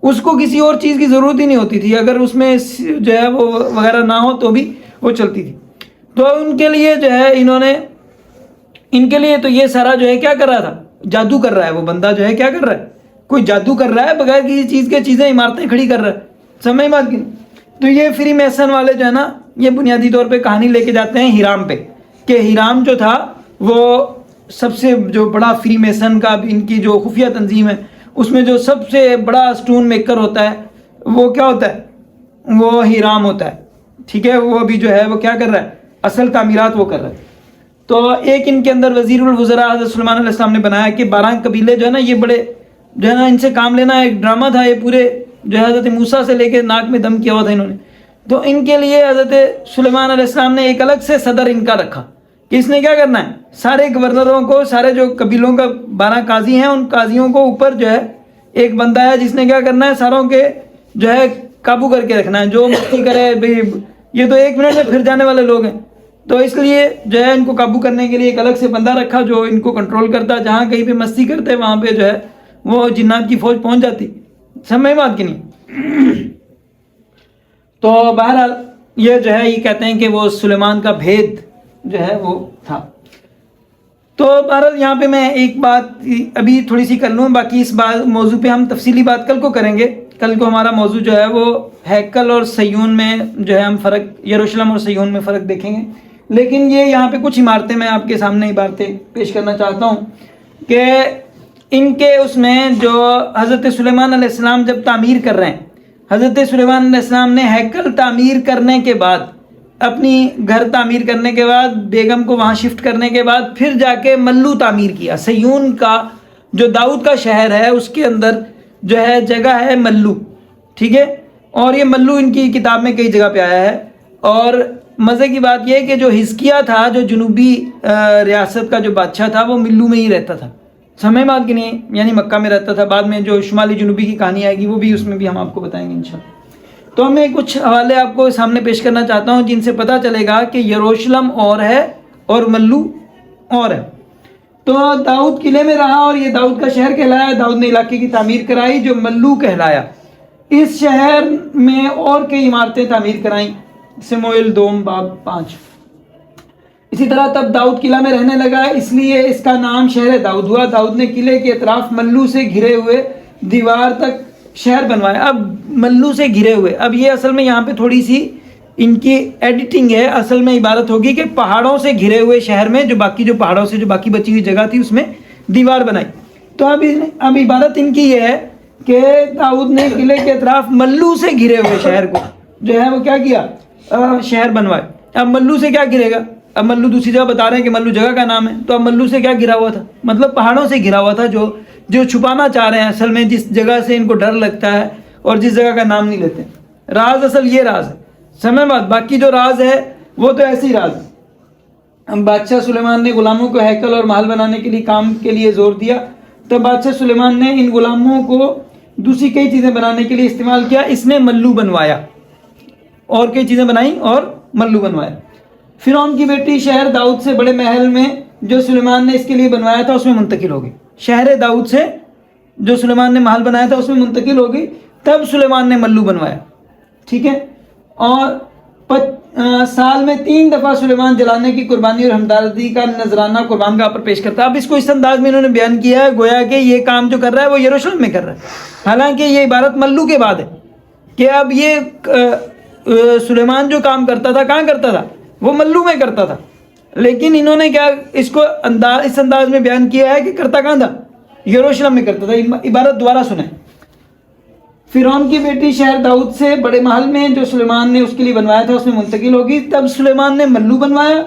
اس کو کسی اور چیز کی ضرورت ہی نہیں ہوتی تھی، اگر اس میں جو ہے وہ وغیرہ نہ ہو تو بھی وہ چلتی تھی. تو ان کے لیے جو ہے ان کے لیے تو یہ سارا جو ہے کیا کر رہا تھا، جادو کر رہا ہے. وہ بندہ جو ہے کیا کر رہا ہے، کوئی جادو کر رہا ہے بغیر کسی چیز کے، چیزیں عمارتیں کھڑی کر رہا ہے. سمجھ بات کی. تو یہ فری میسن والے جو ہے نا، یہ بنیادی طور پہ کہانی لے کے جاتے ہیں ہیرام پہ، کہ ہیرام جو تھا وہ سب سے جو بڑا فری میسن کا ان کی جو خفیہ تنظیم ہے، اس میں جو سب سے بڑا سٹون میکر ہوتا ہے وہ کیا ہوتا ہے، وہ ہیرام ہوتا ہے. ٹھیک ہے، وہ ابھی جو ہے وہ کیا کر رہا ہے، اصل تعمیرات وہ کر رہا ہے. تو ایک ان کے اندر وزیر الوزراء حضرت سلیمان علیہ السلام نے بنایا کہ 12 قبیلے جو ہے نا، یہ بڑے جو ہے نا ان سے کام لینا ایک ڈرامہ تھا. یہ پورے جو ہے حضرت موسیٰ سے لے کے ناک میں دم کیا ہوا تھا انہوں نے. تو ان کے لیے حضرت سلیمان علیہ السلام نے ایک الگ سے صدر ان کا رکھا کہ اس نے کیا کرنا ہے، سارے گورنروں کو، سارے جو قبیلوں کا 12 قاضی ہیں، ان قاضیوں کو اوپر جو ہے ایک بندہ ہے جس نے کیا کرنا ہے، ساروں کے جو ہے قابو کر کے رکھنا ہے. جو مستی کرے بھائی، یہ تو 1 منٹ میں پھر جانے والے لوگ ہیں. تو اس لیے جو ہے ان کو قابو کرنے کے لیے ایک الگ سے بندہ رکھا جو ان کو کنٹرول کرتا. جہاں کہیں پہ مستی کرتے وہاں پہ جو ہے وہ جنات کی فوج پہنچ جاتی. سمجھ بات کی نہیں. تو بہرحال یہ جو ہے یہ کہتے ہیں کہ وہ سلیمان کا بھید جو ہے وہ تھا. تو بہرحال یہاں پہ میں ایک بات ابھی تھوڑی سی کر لوں، باقی اس موضوع پہ ہم تفصیلی بات کل کو کریں گے. کل کو ہمارا موضوع جو ہے وہ ہیکل اور صیون میں جو ہے ہم فرق، یروشلم اور صیون میں فرق دیکھیں گے. لیکن یہ یہاں پہ کچھ عمارتیں میں آپ کے سامنے عبارتیں پیش کرنا چاہتا ہوں کہ ان کے اس میں جو حضرت سلیمان علیہ السلام جب تعمیر کر رہے ہیں، حضرت سلیمان علیہ السلام نے ہیکل تعمیر کرنے کے بعد، اپنی گھر تعمیر کرنے کے بعد، بیگم کو وہاں شفٹ کرنے کے بعد پھر جا کے ملو تعمیر کیا. صیون کا جو داؤد کا شہر ہے اس کے اندر جو ہے جگہ ہے ملو. ٹھیک ہے، اور یہ ملو ان کی کتاب میں کئی جگہ پہ آیا ہے. اور مزے کی بات یہ کہ جو حزقیہ تھا، جو جنوبی ریاست کا جو بادشاہ تھا، وہ ملو میں ہی رہتا تھا. سمجھ بات کی نہیں، یعنی مکہ میں رہتا تھا. بعد میں جو شمالی جنوبی کی کہانی آئے گی وہ بھی اس میں بھی ہم آپ کو بتائیں گے انشاءاللہ. تو میں کچھ حوالے آپ کو سامنے پیش کرنا چاہتا ہوں جن سے پتہ چلے گا کہ یروشلم اور ہے اور ملو اور ہے. تو داؤد قلعے میں رہا اور یہ داؤد کا شہر کہلایا. داؤد نے علاقے کی تعمیر کرائی جو ملو کہلایا. اس شہر میں اور کئی عمارتیں تعمیر کرائیں، سموئیل دوم باب 5. اسی طرح تب داؤد قلعہ میں رہنے لگا، اس لیے اس کا نام شہر داؤد ہوا. داؤد نے قلعے کے اطراف ملو سے گھرے ہوئے دیوار تک شہر بنوایا. اب ملو سے گھرے ہوئے، اب یہ اصل میں یہاں پہ تھوڑی سی ان کی ایڈیٹنگ ہے. اصل میں عبارت ہوگی کہ پہاڑوں سے گھرے ہوئے شہر میں جو باقی جو پہاڑوں سے جو باقی بچی ہوئی جگہ تھی اس میں دیوار بنائی. تو اب عبارت ان کی یہ ہے کہ داؤد نے قلعے کے اطراف ملو سے گھرے ہوئے شہر کو جو ہے وہ کیا کیا، شہر بنوائے. اب ملو سے کیا گھرے گا، اب ملو دوسری جگہ بتا رہے ہیں کہ ملو جگہ کا نام ہے. تو اب ملو سے کیا گھرا ہوا تھا، مطلب پہاڑوں سے گھرا ہوا تھا جو چھپانا چاہ رہے ہیں اصل میں، جس جگہ سے ان کو ڈر لگتا ہے اور جس جگہ کا نام نہیں لیتے. راز اصل یہ راز ہے. سمجھ بات، باقی جو راز ہے وہ تو ایسے ہی راز ہے. اب بادشاہ سلیمان نے غلاموں کو ہیکل اور محل بنانے کے لیے کام کے لیے زور دیا. تب بادشاہ سلیمان نے ان غلاموں کو دوسری کئی چیزیں بنانے کے لیے استعمال کیا. اس نے ملو بنوایا، اور کئی چیزیں بنائیں اور ملو بنوایا. فرعون کی بیٹی شہر داؤد سے بڑے محل میں جو سلیمان نے اس کے لیے بنوایا تھا اس میں منتقل ہو گئی. شہر داؤد سے جو سلیمان نے محل بنایا تھا اس میں منتقل ہو گئی. تب سلیمان نے ملو بنوایا. ٹھیک ہے، اور سال میں 3 دفعہ سلیمان جلانے کی قربانی اور ہمدردی کا نذرانہ قربان گاہ پر پیش کرتا. اب اس کو اس انداز میں انہوں نے بیان کیا ہے گویا کہ یہ کام جو کر رہا ہے وہ یروشلم میں کر رہا ہے، حالانکہ یہ عبارت ملو کے بعد ہے. کہ اب یہ سلیمان جو کام کرتا تھا کہاں کرتا تھا، وہ ملو میں کرتا تھا. لیکن انہوں نے کیا اس کو اس انداز میں بیان کیا ہے کہ کرتا کہاں تھا، یروشلم میں کرتا تھا. عبارت دوبارہ سنیں. فرعون کی بیٹی شہر داؤد سے بڑے محل میں جو سلیمان نے اس کے لیے بنوایا تھا اس میں منتقل ہوگی. تب سلیمان نے ملو بنوایا.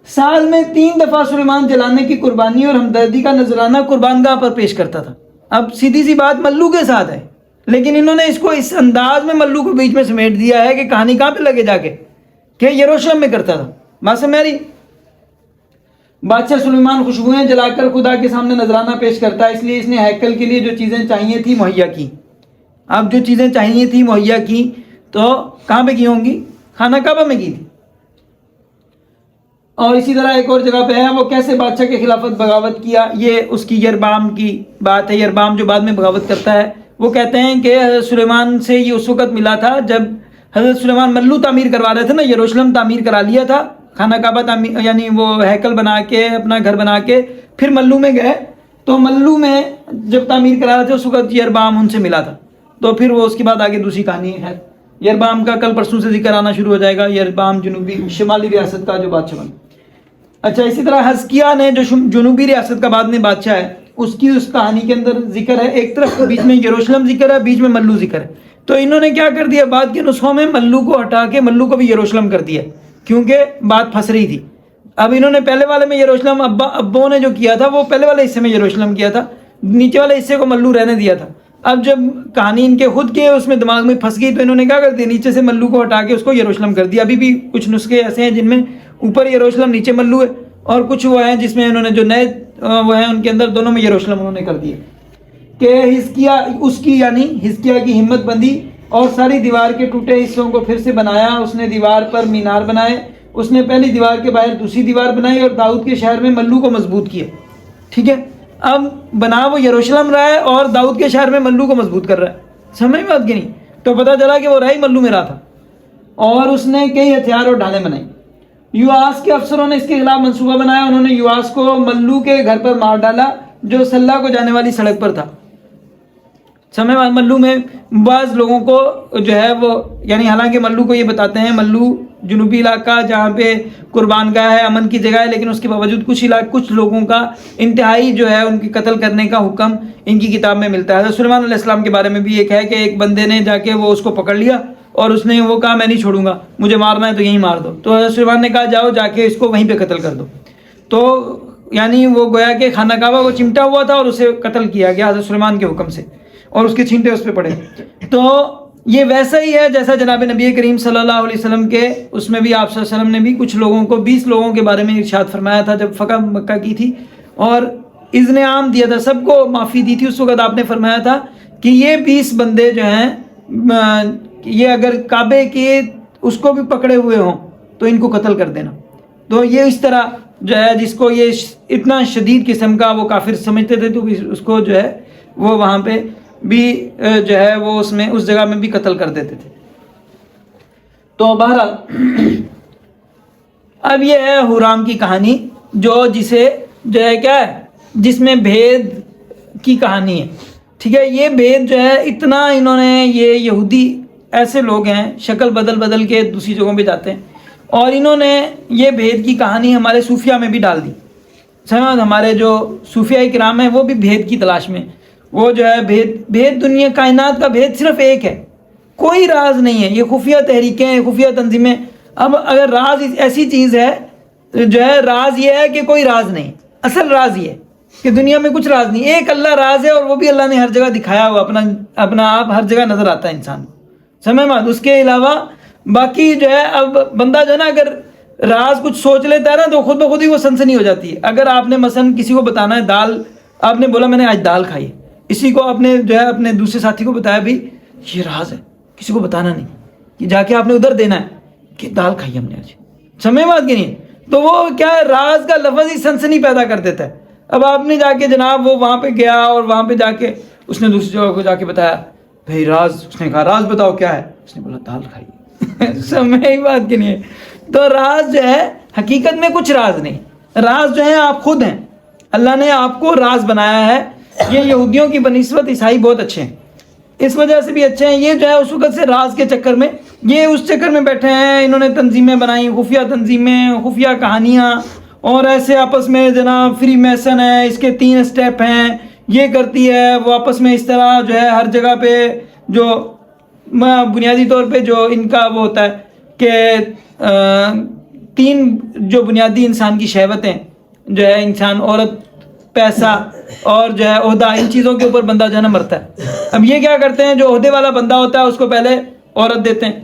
سال میں 3 دفعہ سلیمان جلانے کی قربانی اور ہمدردی کا نذرانہ قربان گاہ پر پیش کرتا تھا. اب سیدھی سی بات ملو کے ساتھ ہے، لیکن انہوں نے اس کو اس انداز میں ملو کو بیچ میں سمیٹ دیا ہے کہ کہانی کہاں پہ لگے جا کے، کہ یروشلم میں کرتا تھا. بات سمجھ رہی. بادشاہ سلیمان خوشبوئیں جلا کر خدا کے سامنے نذرانہ پیش کرتا ہے، اس لیے اس نے ہیکل کے لیے جو چیزیں چاہیے تھی مہیا کی. اب جو چیزیں چاہیے تھی مہیا کی تو کہاں پہ کی ہوں گی، خانہ کعبہ میں کی تھی. اور اسی طرح ایک اور جگہ پہ ہے وہ کیسے بادشاہ کے خلافت بغاوت کیا. یہ اس کی یربام کی بات ہے. یربام جو بعد میں بغاوت کرتا ہے وہ کہتے ہیں کہ حضرت سلیمان سے یہ اس وقت ملا تھا جب حضرت سلیمان ملو تعمیر کروا رہے تھے نا، یروشلم تعمیر کرا لیا تھا، خانہ کعبہ تعمیر یعنی وہ ہیکل بنا کے اپنا گھر بنا کے پھر ملو میں گئے، تو ملو میں جب تعمیر کرا رہے تھے اس وقت یربعام ان سے ملا تھا، تو پھر وہ اس کے بعد آگے دوسری کہانی ہے۔ یربعام کا کل پرسوں سے ذکر آنا شروع ہو جائے گا، یربعام جنوبی شمالی ریاست کا جو بادشاہ بنا۔ اچھا، اسی طرح حزقیہ نے جو جنوبی ریاست کا بعد میں بادشاہ ہے، اس کی اس کہانی کے اندر ذکر ہے، ایک طرف بیچ میں یروشلم ذکر ہے، بیچ میں ملو ذکر ہے، تو انہوں نے کیا کر دیا، بعد کے نسخوں میں ملو کو ہٹا کے ملو کو بھی یروشلم کر دیا، کیونکہ بات پھنس رہی تھی۔ اب انہوں نے پہلے والے میں یروشلم ابوں نے جو کیا تھا وہ پہلے والے حصے میں یروشلم کیا تھا، نیچے والے حصے کو ملو رہنے دیا تھا۔ اب جب کہانی ان کے خود کے اس میں دماغ میں پھنس گئی تو انہوں نے کیا کر دیا، نیچے سے ملو کو ہٹا کے اس کو یروشلم کر دیا۔ ابھی بھی کچھ نسخے ایسے ہیں جن میں اوپر یروشلم نیچے ملو ہے، اور کچھ وہ ہیں جس میں انہوں نے جو نئے وہ ہیں ان کے اندر دونوں میں یروشلم انہوں نے کر دیا کہ حزقیہ اس کی یعنی حزقیہ کی ہمت بندی اور ساری دیوار کے ٹوٹے حصوں کو پھر سے بنایا۔ اس نے دیوار پر مینار بنائے، اس نے پہلی دیوار کے باہر دوسری دیوار بنائی اور داؤد کے شہر میں ملو کو مضبوط کیا۔ ٹھیک ہے، اب بنا وہ یروشلم رہا ہے اور داؤد کے شہر میں ملو کو مضبوط کر رہا ہے، سمجھ میں بات کی نہیں؟ تو پتہ چلا کہ وہ رہا ہی ملو میں رہا تھا، اور اس نے کئی ہتھیار اور ڈھالیں بنائی۔ یواس کے افسروں نے اس کے خلاف منصوبہ بنایا، انہوں نے یواس کو ملو کے گھر پر مار ڈالا جو سلہ کو جانے والی سڑک پر تھا۔ سمے ملو میں بعض لوگوں کو جو ہے وہ یعنی حالانکہ ملو کو یہ بتاتے ہیں ملو جنوبی علاقہ جہاں پہ قربان گاہ ہے، امن کی جگہ ہے، لیکن اس کے باوجود کچھ لوگوں کا انتہائی جو ہے ان کی قتل کرنے کا حکم ان کی کتاب میں ملتا ہے۔ حضرت سلیمان علیہ السلام کے بارے میں بھی ایک ہے کہ ایک بندے نے جا کے وہ اس کو پکڑ لیا اور اس نے وہ کہا میں نہیں چھوڑوں گا، مجھے مارنا ہے تو یہیں مار دو، تو حضرت سلیمان نے کہا جاؤ جا کے اس کو وہیں پہ قتل کر دو، تو یعنی وہ گویا کہ خانہ کعبہ کو چمٹا ہوا تھا اور اسے قتل کیا گیا حضرت سلیمان کے حکم سے، اور اس کے چھینٹے اس پہ پڑے۔ تو یہ ویسا ہی ہے جیسا جناب نبی کریم صلی اللہ علیہ وسلم کے اس میں بھی آپ صلی اللہ علیہ وسلم نے بھی کچھ لوگوں کو 20 لوگوں کے بارے میں ارشاد فرمایا تھا جب فتح مکہ کی تھی اور اذن عام دیا تھا، سب کو معافی دی تھی، اس وقت آپ نے فرمایا تھا کہ یہ 20 بندے جو ہیں یہ اگر کعبے کے اس کو بھی پکڑے ہوئے ہوں تو ان کو قتل کر دینا۔ تو یہ اس طرح جو ہے جس کو یہ اتنا شدید قسم کا وہ کافر سمجھتے تھے تو اس کو جو ہے وہ وہاں پہ بھی جو ہے وہ اس جگہ میں بھی قتل کر دیتے تھے۔ تو بہرحال اب یہ ہے حرام کی کہانی جسے جو ہے کیا ہے جس میں بھید کی کہانی ہے۔ ٹھیک ہے، یہ بھید جو ہے اتنا انہوں نے یہ یہودی ایسے لوگ ہیں شکل بدل کے دوسری جگہوں پہ جاتے ہیں اور انہوں نے یہ بھید کی کہانی ہمارے صوفیہ میں بھی ڈال دی۔ سمجھ، ہمارے جو صوفیہ کرام ہیں وہ بھی بھید کی تلاش میں، وہ جو ہے بھید دنیا کائنات کا بھید صرف ایک ہے، کوئی راز نہیں ہے، یہ خفیہ تحریکیں ہیں، خفیہ تنظیمیں۔ اب اگر راز ایسی چیز ہے جو ہے راز یہ ہے کہ کوئی راز نہیں، اصل راز یہ ہے کہ دنیا میں کچھ راز نہیں، ایک اللہ راز ہے اور وہ بھی اللہ نے ہر جگہ دکھایا ہوا، اپنا آپ ہر جگہ نظر آتا ہے انسان، سمجھ میں؟ اس کے علاوہ باقی جو ہے اب بندہ جو ہے نا اگر راز کچھ سوچ لیتا ہے نا تو خود بخود ہی وہ سنسنی ہو جاتی ہے۔ اگر آپ نے مثلا کسی کو بتانا ہے دال، آپ نے بولا میں نے آج دال کھائی ہے، اسی کو آپ نے جو ہے اپنے دوسرے ساتھی کو بتایا بھی یہ راز ہے کسی کو بتانا نہیں، کہ جا کے آپ نے ادھر دینا ہے کہ دال کھائی ہم نے آج، سمجھ بات کی نہیں؟ تو وہ کیا ہے راز کا لفظ ہی سنسنی پیدا کر دیتا ہے۔ اب آپ نے جا کے جناب وہ وہاں پہ گیا اور وہاں پہ جا کے اس نے دوسری جگہ کو جا کے بتایا بھائی راز، اس نے کہا راز بتاؤ کیا ہے، اس نے بولا دال کھائی، سمجھ بات کی نہیں ہے؟ تو راز جو ہے حقیقت میں کچھ راز نہیں، راز جو ہے آپ خود ہیں، اللہ نے آپ کو راز بنایا ہے۔ یہ یہودیوں کی بنسبت عیسائی بہت اچھے ہیں، اس وجہ سے بھی اچھے ہیں، یہ جو ہے اس وقت سے راز کے چکر میں یہ اس چکر میں بیٹھے ہیں، انہوں نے تنظیمیں بنائی، خفیہ تنظیمیں، خفیہ کہانیاں، اور ایسے آپس میں جناب فری میسن ہے، اس کے 3 اسٹیپ ہیں، یہ کرتی ہے وہ آپس میں اس طرح جو ہے ہر جگہ پہ جو بنیادی طور پہ جو ان کا وہ ہوتا ہے کہ 3 جو بنیادی انسان کی شہوتیں جو ہے انسان، عورت، پیسہ اور جو ہے عہدہ، ان چیزوں کے اوپر بندہ جو ہے نا مرتا ہے۔ اب یہ کیا کرتے ہیں، جو عہدے والا بندہ ہوتا ہے اس کو پہلے عورت دیتے ہیں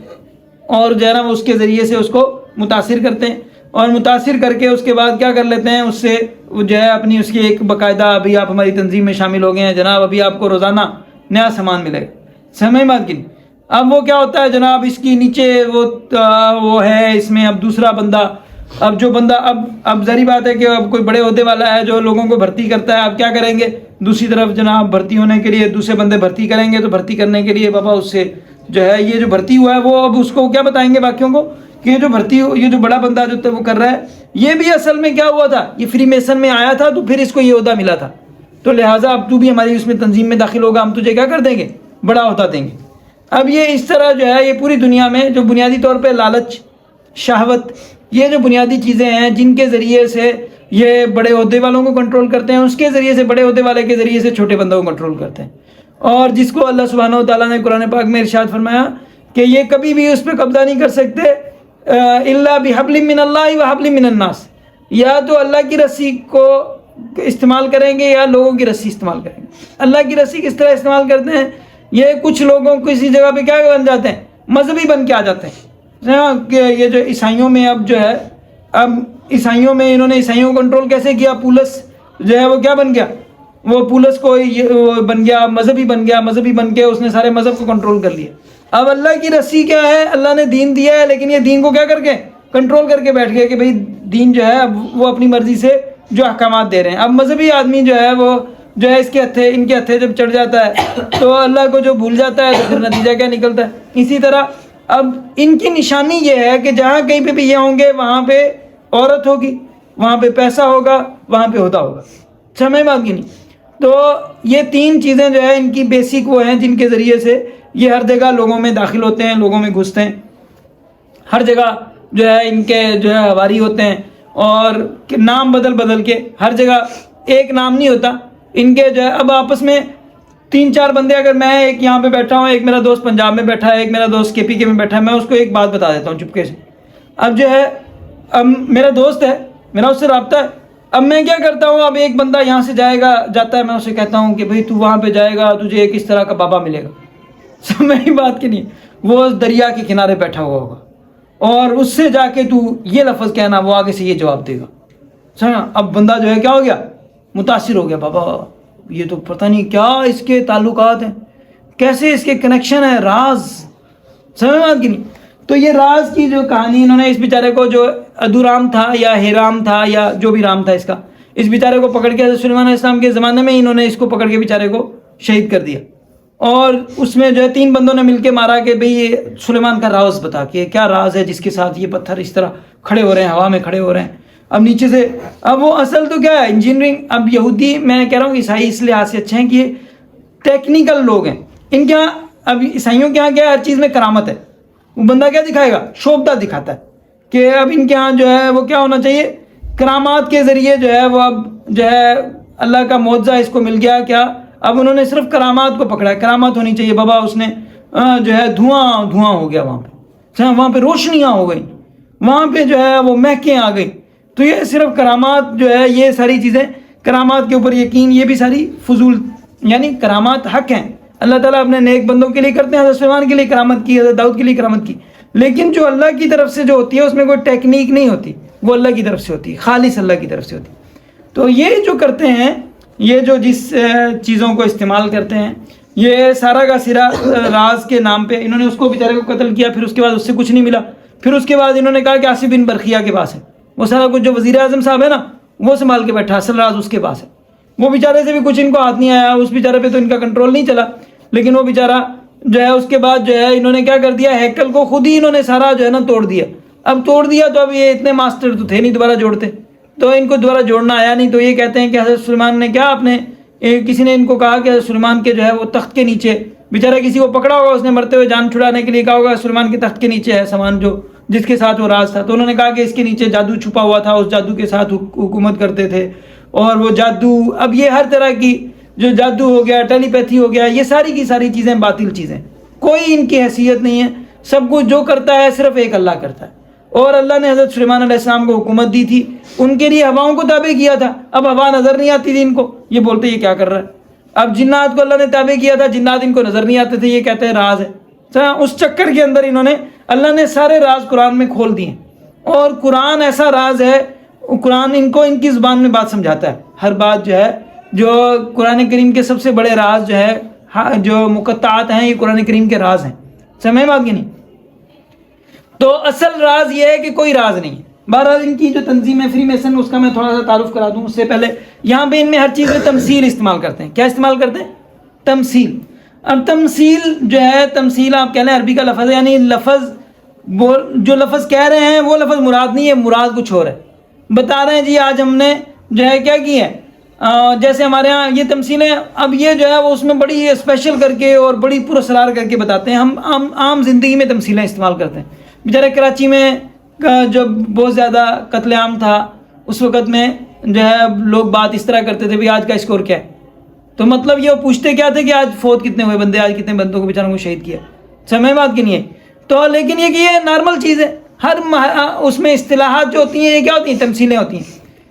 اور جو ہے نا اس کے ذریعے سے اس کو متاثر کرتے ہیں، اور متاثر کر کے اس کے بعد کیا کر لیتے ہیں، اس سے وہ جو ہے اپنی اس کی ایک باقاعدہ ابھی آپ ہماری تنظیم میں شامل ہو گئے ہیں جناب، ابھی آپ کو روزانہ نیا سامان ملے گا، سمجھ بات کی؟ اب وہ کیا ہوتا ہے جناب، اس کی نیچے وہ ہے، اس میں اب دوسرا بندہ اب جو بندہ اب ظاہری بات ہے کہ اب کوئی بڑے عہدے والا ہے جو لوگوں کو بھرتی کرتا ہے، اب کیا کریں گے، دوسری طرف جناب بھرتی ہونے کے لیے دوسرے بندے بھرتی کریں گے، تو بھرتی کرنے کے لیے بابا اس سے جو ہے یہ جو بھرتی ہوا ہے وہ اب اس کو کیا بتائیں گے باقیوں کو کہ یہ جو بڑا بندہ جو وہ کر رہا ہے یہ بھی اصل میں کیا ہوا تھا، یہ فری میسن میں آیا تھا تو پھر اس کو یہ عہدہ ملا تھا، تو لہٰذا اب تو بھی ہماری اس میں تنظیم میں داخل ہوگا، ہم تجھے کیا کر دیں گے، بڑا عہدہ دیں گے۔ اب یہ اس طرح جو ہے یہ پوری دنیا میں جو بنیادی طور پہ لالچ، شہوت، یہ جو بنیادی چیزیں ہیں جن کے ذریعے سے یہ بڑے عہدے والوں کو کنٹرول کرتے ہیں، اس کے ذریعے سے بڑے عہدے والے کے ذریعے سے چھوٹے بندوں کو کنٹرول کرتے ہیں، اور جس کو اللہ سبحانہ و تعالیٰ نے قرآن پاک میں ارشاد فرمایا کہ یہ کبھی بھی اس پہ قبضہ نہیں کر سکتے الا بحبل من اللہ وحبل من الناس، یا تو اللہ کی رسی کو استعمال کریں گے یا لوگوں کی رسی استعمال کریں گے۔ اللہ کی رسی کس طرح استعمال کرتے ہیں، یہ کچھ لوگوں کو کسی جگہ پہ کیا بن جاتے ہیں، مذہبی بن کے آ جاتے ہیں، کہ یہ جو عیسائیوں میں اب جو ہے اب عیسائیوں میں انہوں نے عیسائیوں کو کنٹرول کیسے کیا، پولس جو ہے وہ کیا بن گیا، وہ پولس کو وہ بن گیا، مذہبی بن کے اس نے سارے مذہب کو کنٹرول کر لیا۔ اب اللہ کی رسی کیا ہے، اللہ نے دین دیا ہے، لیکن یہ دین کو کیا کر کے کنٹرول کر کے بیٹھ گئے کہ بھئی دین جو ہے اب وہ اپنی مرضی سے جو احکامات دے رہے ہیں۔ اب مذہبی آدمی جو ہے وہ جو ہے ان کے ہتھے جب چڑھ جاتا ہے تو اللہ کو جو بھول جاتا ہے تو پھر نتیجہ کیا نکلتا ہے۔ اسی طرح اب ان کی نشانی یہ ہے کہ جہاں کہیں پہ بھی یہ ہوں گے وہاں پہ عورت ہوگی، وہاں پہ پیسہ ہوگا، وہاں پہ عہدہ ہوگا، سمجھ بات کی نہیں۔ تو یہ تین چیزیں جو ہے ان کی بیسک وہ ہیں جن کے ذریعے سے یہ ہر جگہ لوگوں میں داخل ہوتے ہیں، لوگوں میں گھستے ہیں، ہر جگہ جو ہے ان کے جو ہے ہواری ہوتے ہیں، اور نام بدل کے ہر جگہ ایک نام نہیں ہوتا ان کے جو ہے۔ اب آپس میں 3-4 بندے، اگر میں ایک یہاں پہ بیٹھا ہوں، ایک میرا دوست پنجاب میں بیٹھا ہے، ایک میرا دوست KPK میں بیٹھا ہے، میں اس کو ایک بات بتا دیتا ہوں چپکے سے، اب جو ہے اب میرا دوست ہے، میرا اس سے رابطہ ہے، اب میں کیا کرتا ہوں، اب ایک بندہ یہاں سے جاتا ہے، میں اسے کہتا ہوں کہ بھئی تو وہاں پہ جائے گا تجھے ایک اس طرح کا بابا ملے گا، سمجھ بات کی نہیں، وہ دریا کے کنارے بیٹھا ہوا ہوگا اور اس سے جا کے تو یہ لفظ کہنا، وہ آگے سے یہ جواب دے گا، سمجھا۔ اب بندہ جو ہے کیا ہو گیا، متاثر ہو گیا، بابا یہ تو پتہ نہیں کیا اس کے تعلقات ہیں، کیسے اس کے کنیکشن ہے، راز، سمجھ بات کی نہیں۔ تو یہ راز کی جو کہانی انہوں نے اس بیچارے کو جو ادورام تھا یا ہیرام تھا یا جو بھی رام تھا اس کا، اس بیچارے کو پکڑ کے حضرت سلیمان علیہ السلام کے زمانے میں انہوں نے اس کو پکڑ کے بیچارے کو شہید کر دیا، اور اس میں جو ہے 3 بندوں نے مل کے مارا کہ بھئی یہ سلیمان کا راز بتا کہ کیا راز ہے جس کے ساتھ یہ پتھر اس طرح کھڑے ہو رہے ہیں، ہوا میں کھڑے ہو رہے ہیں۔ اب نیچے سے اب وہ اصل تو کیا ہے انجینئرنگ، اب یہودی میں کہہ رہا ہوں عیسائی اس لحاظ سے اچھے ہیں کہ یہ ٹیکنیکل لوگ ہیں، ان کے یہاں اب عیسائیوں کے یہاں کیا ہر چیز میں کرامت ہے، وہ بندہ کیا دکھائے گا، شوبدہ دکھاتا ہے کہ اب ان کے ہاں جو ہے وہ کیا ہونا چاہیے، کرامات کے ذریعے جو ہے وہ اب جو ہے اللہ کا معجزہ اس کو مل گیا، کیا اب انہوں نے صرف کرامات کو پکڑا ہے، کرامات ہونی چاہیے بابا، اس نے جو ہے دھواں ہو گیا وہاں پہ روشنیاں ہو گئی، وہاں پہ جو ہے وہ مہکیں آ گئی، تو یہ صرف کرامات جو ہے یہ ساری چیزیں کرامات کے اوپر یقین، یہ بھی ساری فضول، یعنی کرامات حق ہیں، اللہ تعالیٰ اپنے نیک بندوں کے لیے کرتے ہیں، حضرت سلیمان کے لیے کرامت کی، حضرت داؤد کے لیے کرامت کی، لیکن جو اللہ کی طرف سے جو ہوتی ہے اس میں کوئی ٹیکنیک نہیں ہوتی، وہ اللہ کی طرف سے ہوتی ہے، خالص اللہ کی طرف سے ہوتی ہے۔ تو یہ جو کرتے ہیں، یہ جو جس چیزوں کو استعمال کرتے ہیں، یہ سارا کا سرا راز کے نام پہ انہوں نے اس کو بیچارے کو قتل کیا، پھر اس کے بعد اس سے کچھ نہیں ملا، پھر اس کے بعد انہوں نے کہا کہ آصف بن برخیہ کے پاس ہے، وہ سارا کچھ جو وزیر اعظم صاحب ہے نا وہ سنبھال کے بیٹھا، اصل راز اس کے پاس ہے، وہ بیچارے سے بھی کچھ ان کو ہاتھ نہیں آیا، اس بیچارے پہ تو ان کا کنٹرول نہیں چلا، لیکن وہ بیچارہ جو ہے اس کے بعد جو ہے انہوں نے کیا کر دیا، ہیکل کو خود ہی انہوں نے سارا جو ہے نا توڑ دیا۔ اب توڑ دیا تو اب یہ اتنے ماسٹر تو تھے نہیں دوبارہ جوڑتے، تو ان کو دوبارہ جوڑنا آیا نہیں، تو یہ کہتے ہیں کہ حضرت سلیمان نے کیا، کسی نے ان کو کہا کہ حضرت سلیمان کے جو ہے وہ تخت کے نیچے، بیچارہ کسی کو پکڑا ہوگا، اس نے مرتے ہوئے جان چھڑانے کے لیے کہا ہوگا سلیمان کے تخت کے نیچے ہے سامان جو جس کے ساتھ وہ راز تھا، تو انہوں نے کہا کہ اس کے نیچے جادو چھپا ہوا تھا، اس جادو کے ساتھ حکومت کرتے تھے، اور وہ جادو، اب یہ ہر طرح کی جو جادو ہو گیا، ٹیلی پیتھی ہو گیا، یہ ساری کی ساری چیزیں باطل چیزیں، کوئی ان کی حیثیت نہیں ہے، سب کچھ جو کرتا ہے صرف ایک اللہ کرتا ہے، اور اللہ نے حضرت سلیمان علیہ السلام کو حکومت دی تھی، ان کے لیے ہواؤں کو تابع کیا تھا، اب ہوا نظر نہیں آتی تھی ان کو، یہ بولتے یہ کیا کر رہا ہے، اب جنات کو اللہ نے تابع کیا تھا، جنات ان کو نظر نہیں آتے تھے، یہ کہتے ہیں راز ہے، اس چکر کے اندر انہوں نے، اللہ نے سارے راز قرآن میں کھول دیے، اور قرآن ایسا راز ہے، قرآن ان کو ان کی زبان میں بات سمجھاتا ہے، ہر بات جو ہے، جو قرآن کریم کے سب سے بڑے راز جو ہے، جو مقطعات ہیں، یہ قرآن کریم کے راز ہیں، سمجھ بات کی نہیں۔ تو اصل راز یہ ہے کہ کوئی راز نہیں ہے، بہرحال ان کی جو تنظیم ہے فری میسن، اس کا میں تھوڑا سا تعارف کرا دوں اس سے پہلے. یہاں پہ ان میں ہر چیز میں تمثیل استعمال کرتے ہیں. کیا استعمال کرتے ہیں؟ تمثیل. اب تمثیل جو ہے، تمثیل آپ کہہ لیں عربی کا لفظ ہے، یعنی لفظ جو لفظ کہہ رہے ہیں وہ لفظ مراد نہیں ہے، مراد کچھ اور ہے. بتا رہے ہیں جی آج ہم نے جو ہے کیا کی ہے، جیسے ہمارے ہاں یہ تمثیلیں، اب یہ جو ہے وہ اس میں بڑی اسپیشل کر کے اور بڑی پراسرار کر کے بتاتے ہیں. ہم عام زندگی میں تمثیلیں استعمال کرتے ہیں. بیچارے کراچی میں جب بہت زیادہ قتل عام تھا اس وقت میں جو ہے لوگ بات اس طرح کرتے تھے بھی آج کا اسکور کیا ہے، تو مطلب یہ پوچھتے کیا تھے کہ آج فوت کتنے ہوئے بندے، آج کتنے بندوں کو بیچاروں کو شہید کیا. سمجھ بات کی نہیں ہے. تو لیکن یہ کہ یہ نارمل چیز ہے، ہر اس میں اصطلاحات جو ہوتی ہیں یہ کیا ہوتی ہیں، تمثیلیں ہوتی ہیں.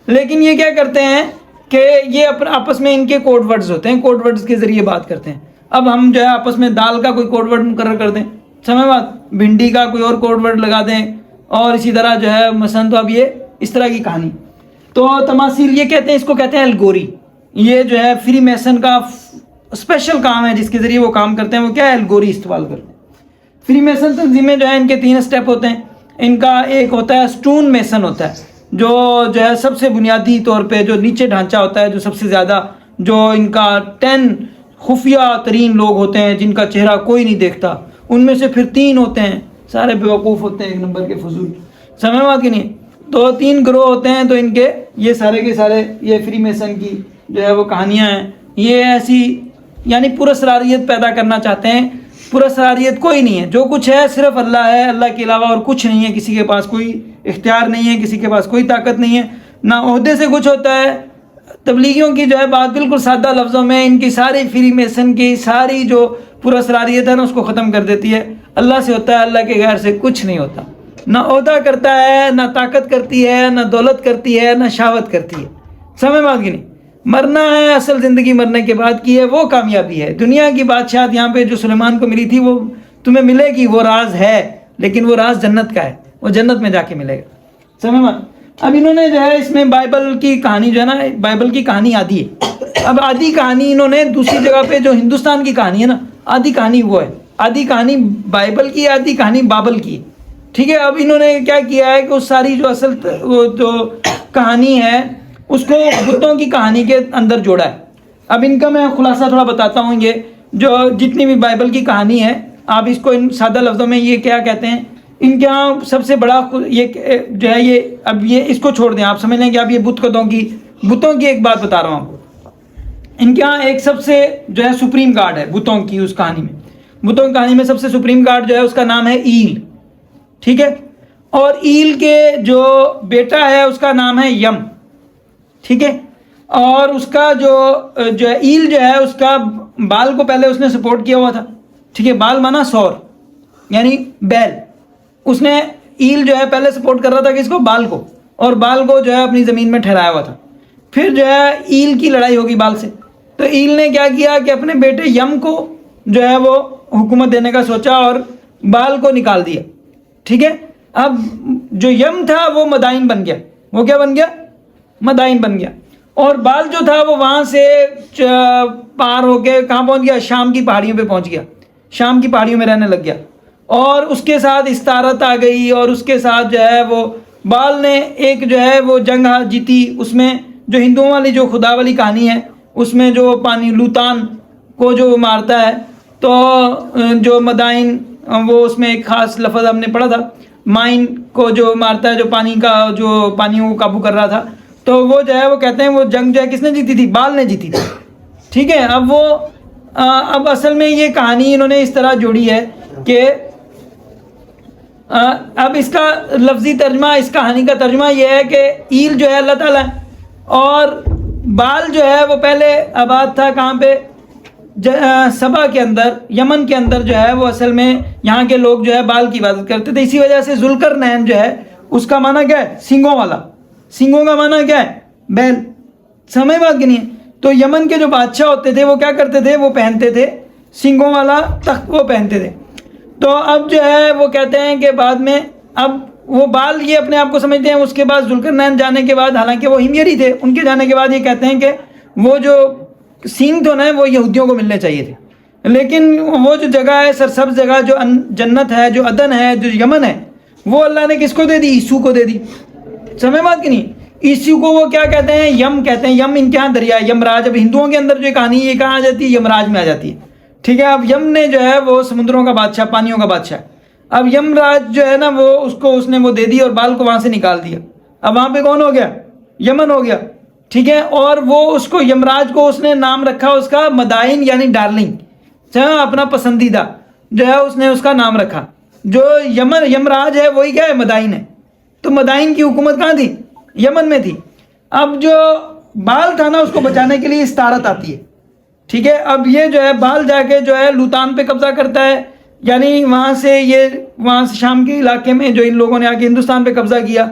لیکن یہ کیا کرتے ہیں کہ یہ آپس میں ان کے کوڈ ورڈز ہوتے ہیں، کوڈ ورڈز کے ذریعے بات کرتے ہیں. اب ہم جو ہے آپس میں دال کا کوئی کوڈ ورڈ مقرر کر دیں، سمجھ بات، بھنڈی کا کوئی اور کوڈ ورڈ لگا دیں، اور اسی طرح جو ہے مثلا تو اب یہ اس طرح کی کہانی. تو تماثیل یہ کہتے ہیں، اس کو کہتے ہیں الگوری. یہ جو ہے فری میسن کا اسپیشل کام ہے جس کے ذریعے وہ کام کرتے ہیں، وہ کیا ہے، الگوری استعمال کرتے ہیں. فری میسن تنظیمیں جو ہیں ان کے 3 اسٹیپ ہوتے ہیں. ان کا ایک ہوتا ہے سٹون میسن ہوتا ہے، جو ہے سب سے بنیادی طور پہ جو نیچے ڈھانچہ ہوتا ہے، جو سب سے زیادہ جو ان کا 10 خفیہ ترین لوگ ہوتے ہیں جن کا چہرہ کوئی نہیں دیکھتا، ان میں سے پھر 3 ہوتے ہیں سارے بیوقوف ہوتے ہیں، 1 نمبر کے فضول. سمجھ بات کی نہیں. تو 3 گروہ ہوتے ہیں. تو ان کے یہ سارے کے سارے یہ فری میسن کی جو ہے وہ کہانیاں ہیں. یہ ایسی یعنی پراسراریت پیدا کرنا چاہتے ہیں. پراسراریت کوئی نہیں ہے، جو کچھ ہے صرف اللہ ہے، اللہ کے علاوہ اور کچھ نہیں ہے. کسی کے پاس کوئی اختیار نہیں ہے، کسی کے پاس کوئی طاقت نہیں ہے، نہ عہدے سے کچھ ہوتا ہے. تبلیغیوں کی جو ہے بات بالکل سادہ لفظوں میں ان کی ساری فری میسن کی ساری جو پراسراریت ہے نا اس کو ختم کر دیتی ہے. اللہ سے ہوتا ہے، اللہ کے غیر سے کچھ نہیں ہوتا. نہ عہدہ کرتا ہے، نہ طاقت کرتی ہے، نہ دولت کرتی ہے، نہ شہوت کرتی ہے. سمجھ بات کی نہیں. مرنا ہے، اصل زندگی مرنے کے بعد کی ہے، وہ کامیابی ہے. دنیا کی بادشاہت یہاں پہ جو سلیمان کو ملی تھی وہ تمہیں ملے گی، وہ راز ہے، لیکن وہ راز جنت کا ہے، وہ جنت میں جا کے ملے گا. سمجھ بات. اب انہوں نے جو ہے اس میں بائبل کی کہانی جو ہے نا، بائبل کی کہانی آدھی ہے. اب آدھی کہانی انہوں نے دوسری جگہ پہ جو ہندوستان کی کہانی ہے نا، آدھی کہانی وہ ہے، آدھی کہانی بائبل کی، آدھی کہانی بابل کی. ٹھیک ہے. اب انہوں نے کیا کیا ہے کہ اس ساری جو اصل وہ جو کہانی ہے اس کو بتوں کی کہانی کے اندر جوڑا ہے. اب ان کا میں خلاصہ تھوڑا بتاتا ہوں. یہ جو جتنی بھی بائبل کی کہانی ہے، آپ اس کو ان سادہ لفظوں میں یہ کیا کہتے ہیں، ان کے یہاں سب سے بڑا یہ جو ہے یہ، اب یہ اس کو چھوڑ دیں، آپ سمجھ لیں کہ اب یہ بتوں کی ایک بات بتا رہا ہوں آپ کو. ان کے یہاں ایک سب سے جو ہے سپریم گارڈ ہے بتوں کی. اس کہانی میں، بتوں کی کہانی میں سب سے سپریم گارڈ جو ہے اس کا نام ہے ایل. ٹھیک ہے. اور ایل کے جو بیٹا ہے اس کا نام ہے یم. ٹھیک ہے. اور اس کا جو ہے ایل جو ہے اس کا بال کو پہلے اس نے سپورٹ کیا ہوا تھا. ٹھیک ہے. بال مانا سور یعنی بیل. اس نے ایل جو ہے پہلے سپورٹ کر رہا تھا کس کو، بال کو، اور بال کو جو ہے اپنی زمین میں ٹھہرایا ہوا تھا. پھر جو ہے ایل کی لڑائی ہوگی بال سے. تو ایل نے کیا کیا کہ اپنے بیٹے یم کو جو ہے وہ حکومت دینے کا سوچا اور بال کو نکال دیا. ٹھیک ہے. اب جو یم تھا وہ مدائن بن گیا. وہ کیا بن گیا، مدائن بن گیا. اور بال جو تھا وہ وہاں سے پار ہو کے کہاں پہنچ گیا، شام کی پہاڑیوں پہ پہنچ گیا. شام کی پہاڑیوں میں رہنے لگ گیا. اور اس کے ساتھ استارت آ گئی، اور اس کے ساتھ جو ہے وہ بال نے ایک جو ہے وہ جنگ جیتی. اس میں جو ہندوؤں والی جو خدا والی کہانی ہے اس میں جو پانی لوتان کو جو مارتا ہے، تو جو مدائن وہ اس میں ایک خاص لفظ ہم نے پڑھا تھا، مائن کو جو مارتا ہے، جو پانی کا جو پانیوں کو قابو کر رہا تھا. تو وہ جو ہے وہ کہتے ہیں وہ جنگ جو ہے کس نے جیتی تھی، بال نے جیتی تھی. ٹھیک ہے. اب وہ اب اصل میں یہ کہانی انہوں نے اس طرح جوڑی ہے کہ اب اس کا لفظی ترجمہ، اس کہانی کا ترجمہ یہ ہے کہ ایل جو ہے اللہ تعالیٰ ہے، اور بال جو ہے وہ پہلے آباد تھا کہاں پہ، سبا کے اندر، یمن کے اندر جو ہے وہ اصل میں یہاں کے لوگ جو ہے بال کی عبادت کرتے تھے. اسی وجہ سے ذوالقرنین جو ہے اس کا معنی کیا ہے، سنگوں والا. سنگوں کا معنی کیا ہے، بیل. سمجھ بات کی نہیں ہے. تو یمن کے جو بادشاہ ہوتے تھے وہ کیا کرتے تھے، وہ پہنتے تھے سنگوں والا تخت، وہ پہنتے تھے. تو اب جو ہے وہ کہتے ہیں کہ بعد میں اب وہ بال یہ اپنے آپ کو سمجھتے ہیں. اس کے بعد ذوالقرنین جانے کے بعد، حالانکہ وہ ہمیری تھے، ان کے جانے کے بعد یہ کہتے ہیں کہ وہ جو سینگ تو نا وہ یہودیوں کو ملنے چاہیے تھے، لیکن وہ جو جگہ ہے سرسبز جگہ جو جنت ہے، جو عدن ہے، جو یمن ہے، وہ اللہ نے کس کو دے دی، عیسو کو دے دی. سمجھ بات کہ نہیں. اسی کو وہ کیا کہتے ہیں؟ یم کہتے ہیں. یم ان کے یہاں دریا ہے یم راج. اب ہندوؤں کے اندر جو کہانی یہ کہاں آ جاتی ہے؟ یم راج میں آ جاتی ہے. ٹھیک ہے. اب یم نے جو ہے وہ سمندروں کا بادشاہ، پانیوں کا بادشاہ. اب یم راج جو ہے نا وہ اس نے وہ دے دی اور بال کو وہاں سے نکال دیا. اب وہاں پہ کون ہو گیا؟ یمن ہو گیا. ٹھیک ہے. اور وہ اس کو یمراج کو اس نے نام رکھا اس کا مدائن یعنی ڈارلنگ، اپنا پسندیدہ جو ہے اس نے اس کا نام رکھا. جو یمراج ہے وہی کیا ہے؟ مدائن ہے. تو مدائن کی حکومت کہاں تھی؟ یمن میں تھی. اب جو بال تھا نا اس کو بچانے کے لیے استارت آتی ہے. ٹھیک ہے. اب یہ جو ہے بال جا کے جو ہے لوتان پہ قبضہ کرتا ہے، یعنی وہاں سے شام کے علاقے میں جو ان لوگوں نے آ کے ہندوستان پہ قبضہ کیا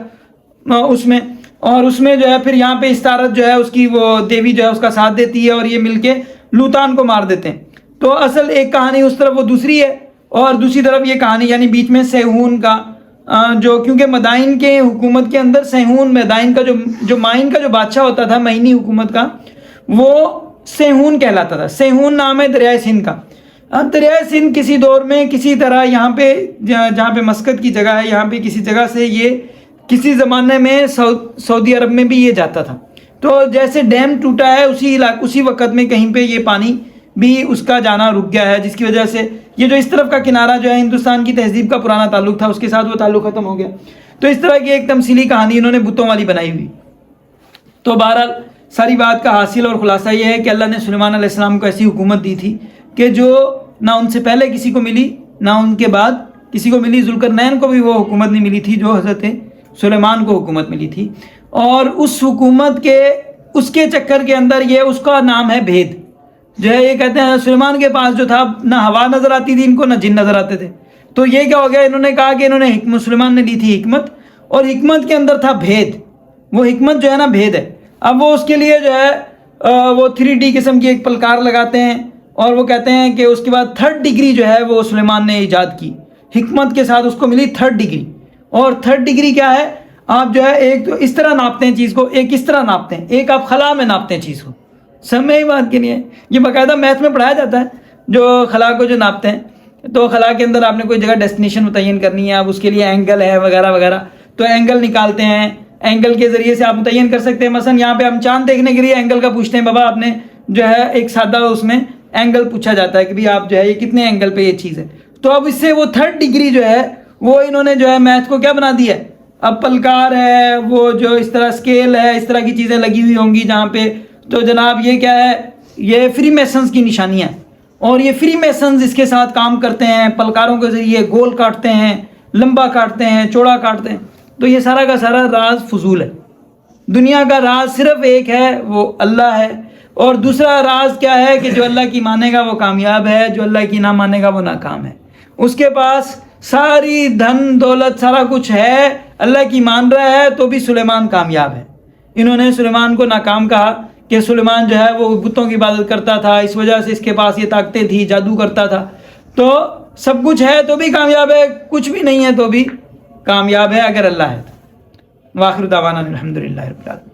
اس میں، اور اس میں جو ہے پھر یہاں پہ استارت جو ہے اس کی وہ دیوی جو ہے اس کا ساتھ دیتی ہے اور یہ مل کے لوتان کو مار دیتے ہیں. تو اصل ایک کہانی اس طرف وہ دوسری ہے، اور دوسری طرف یہ کہانی یعنی بیچ میں سیہون کا جو، کیونکہ مدائن کے حکومت کے اندر سیہون مدائن کا جو مائن کا جو بادشاہ ہوتا تھا مائنی حکومت کا، وہ سیہون کہلاتا تھا. سیہون نام ہے دریائے سندھ کا. اب دریائے سندھ کسی دور میں کسی طرح یہاں پہ جہاں پہ مسقط کی جگہ ہے یہاں پہ کسی جگہ سے یہ کسی زمانے میں سعودی عرب میں بھی یہ جاتا تھا. تو جیسے ڈیم ٹوٹا ہے اسی وقت میں کہیں پہ یہ پانی بھی اس کا جانا رک گیا ہے، جس کی وجہ سے یہ جو اس طرف کا کنارہ جو ہے ہندوستان کی تہذیب کا پرانا تعلق تھا اس کے ساتھ وہ تعلق ختم ہو گیا. تو اس طرح کی ایک تمثیلی کہانی انہوں نے بتوں والی بنائی ہوئی. تو بہرحال ساری بات کا حاصل اور خلاصہ یہ ہے کہ اللہ نے سلیمان علیہ السلام کو ایسی حکومت دی تھی کہ جو نہ ان سے پہلے کسی کو ملی نہ ان کے بعد کسی کو ملی. ذوالقرنین کو بھی وہ حکومت نہیں ملی تھی جو حضرت سلیمان کو حکومت ملی تھی. اور اس حکومت اس کے چکر کے اندر یہ اس کا نام ہے بھید. جو ہے یہ کہتے ہیں سلیمان کے پاس جو تھا نہ ہوا نظر آتی تھی ان کو نہ جن نظر آتے تھے. تو یہ کیا ہو گیا؟ انہوں نے کہا کہ انہوں نے سلیمان نے لی تھی حکمت، اور حکمت کے اندر تھا بھید. وہ حکمت جو ہے نا بھید ہے. اب وہ اس کے لیے جو ہے وہ 3D قسم کی ایک پلکار لگاتے ہیں اور وہ کہتے ہیں کہ اس کے بعد 3rd ڈگری جو ہے وہ سلیمان نے ایجاد کی. حکمت کے ساتھ اس کو ملی 3rd ڈگری. اور 3rd ڈگری کیا ہے؟ آپ جو ہے ایک تو اس طرح ناپتے ہیں چیز کو، ایک اس طرح ناپتے ہیں، ایک آپ خلا میں ناپتے ہیں چیز کو. سمجھ ہی بات کے لیے یہ باقاعدہ میتھ میں پڑھایا جاتا ہے جو خلا کو جو ناپتے ہیں. تو خلا کے اندر آپ نے کوئی جگہ ڈیسٹینیشن متعین کرنی ہے، اب اس کے لیے اینگل ہے وغیرہ وغیرہ، تو اینگل نکالتے ہیں. اینگل کے ذریعے سے آپ متعین کر سکتے ہیں. مثلا یہاں پہ ہم چاند دیکھنے کے لیے اینگل کا پوچھتے ہیں. بابا آپ نے جو ہے ایک سادہ اس میں اینگل پوچھا جاتا ہے کہ بھی آپ جو ہے یہ کتنے اینگل پہ یہ چیز ہے. تو اب اس سے وہ 3rd ڈگری جو ہے وہ انہوں نے جو ہے میتھ کو کیا بنا دیا ہے؟ اب پلکار ہے، وہ جو اس طرح اسکیل ہے، اس طرح کی چیزیں لگی ہوئی ہوں گی جہاں پہ. تو جناب یہ کیا ہے؟ یہ فری میسنز کی نشانیاں ہیں. اور یہ فری میسنز اس کے ساتھ کام کرتے ہیں، پلکاروں کے ذریعے گول کاٹتے ہیں، لمبا کاٹتے ہیں، چوڑا کاٹتے ہیں. تو یہ سارا کا سارا راز فضول ہے. دنیا کا راز صرف ایک ہے، وہ اللہ ہے. اور دوسرا راز کیا ہے کہ جو اللہ کی مانے گا وہ کامیاب ہے، جو اللہ کی نہ مانے گا وہ ناکام ہے. اس کے پاس ساری دھن دولت سارا کچھ ہے، اللہ کی مان رہا ہے تو بھی سلیمان کامیاب ہے. انہوں نے سلیمان کو ناکام کہا کہ سلیمان جو ہے وہ بتوں کی عبادت کرتا تھا، اس وجہ سے اس کے پاس یہ طاقتیں تھی، جادو کرتا تھا. تو سب کچھ ہے تو بھی کامیاب ہے، کچھ بھی نہیں ہے تو بھی کامیاب ہے اگر اللہ ہے. واخر دعوانا الحمدللہ رب العالمین.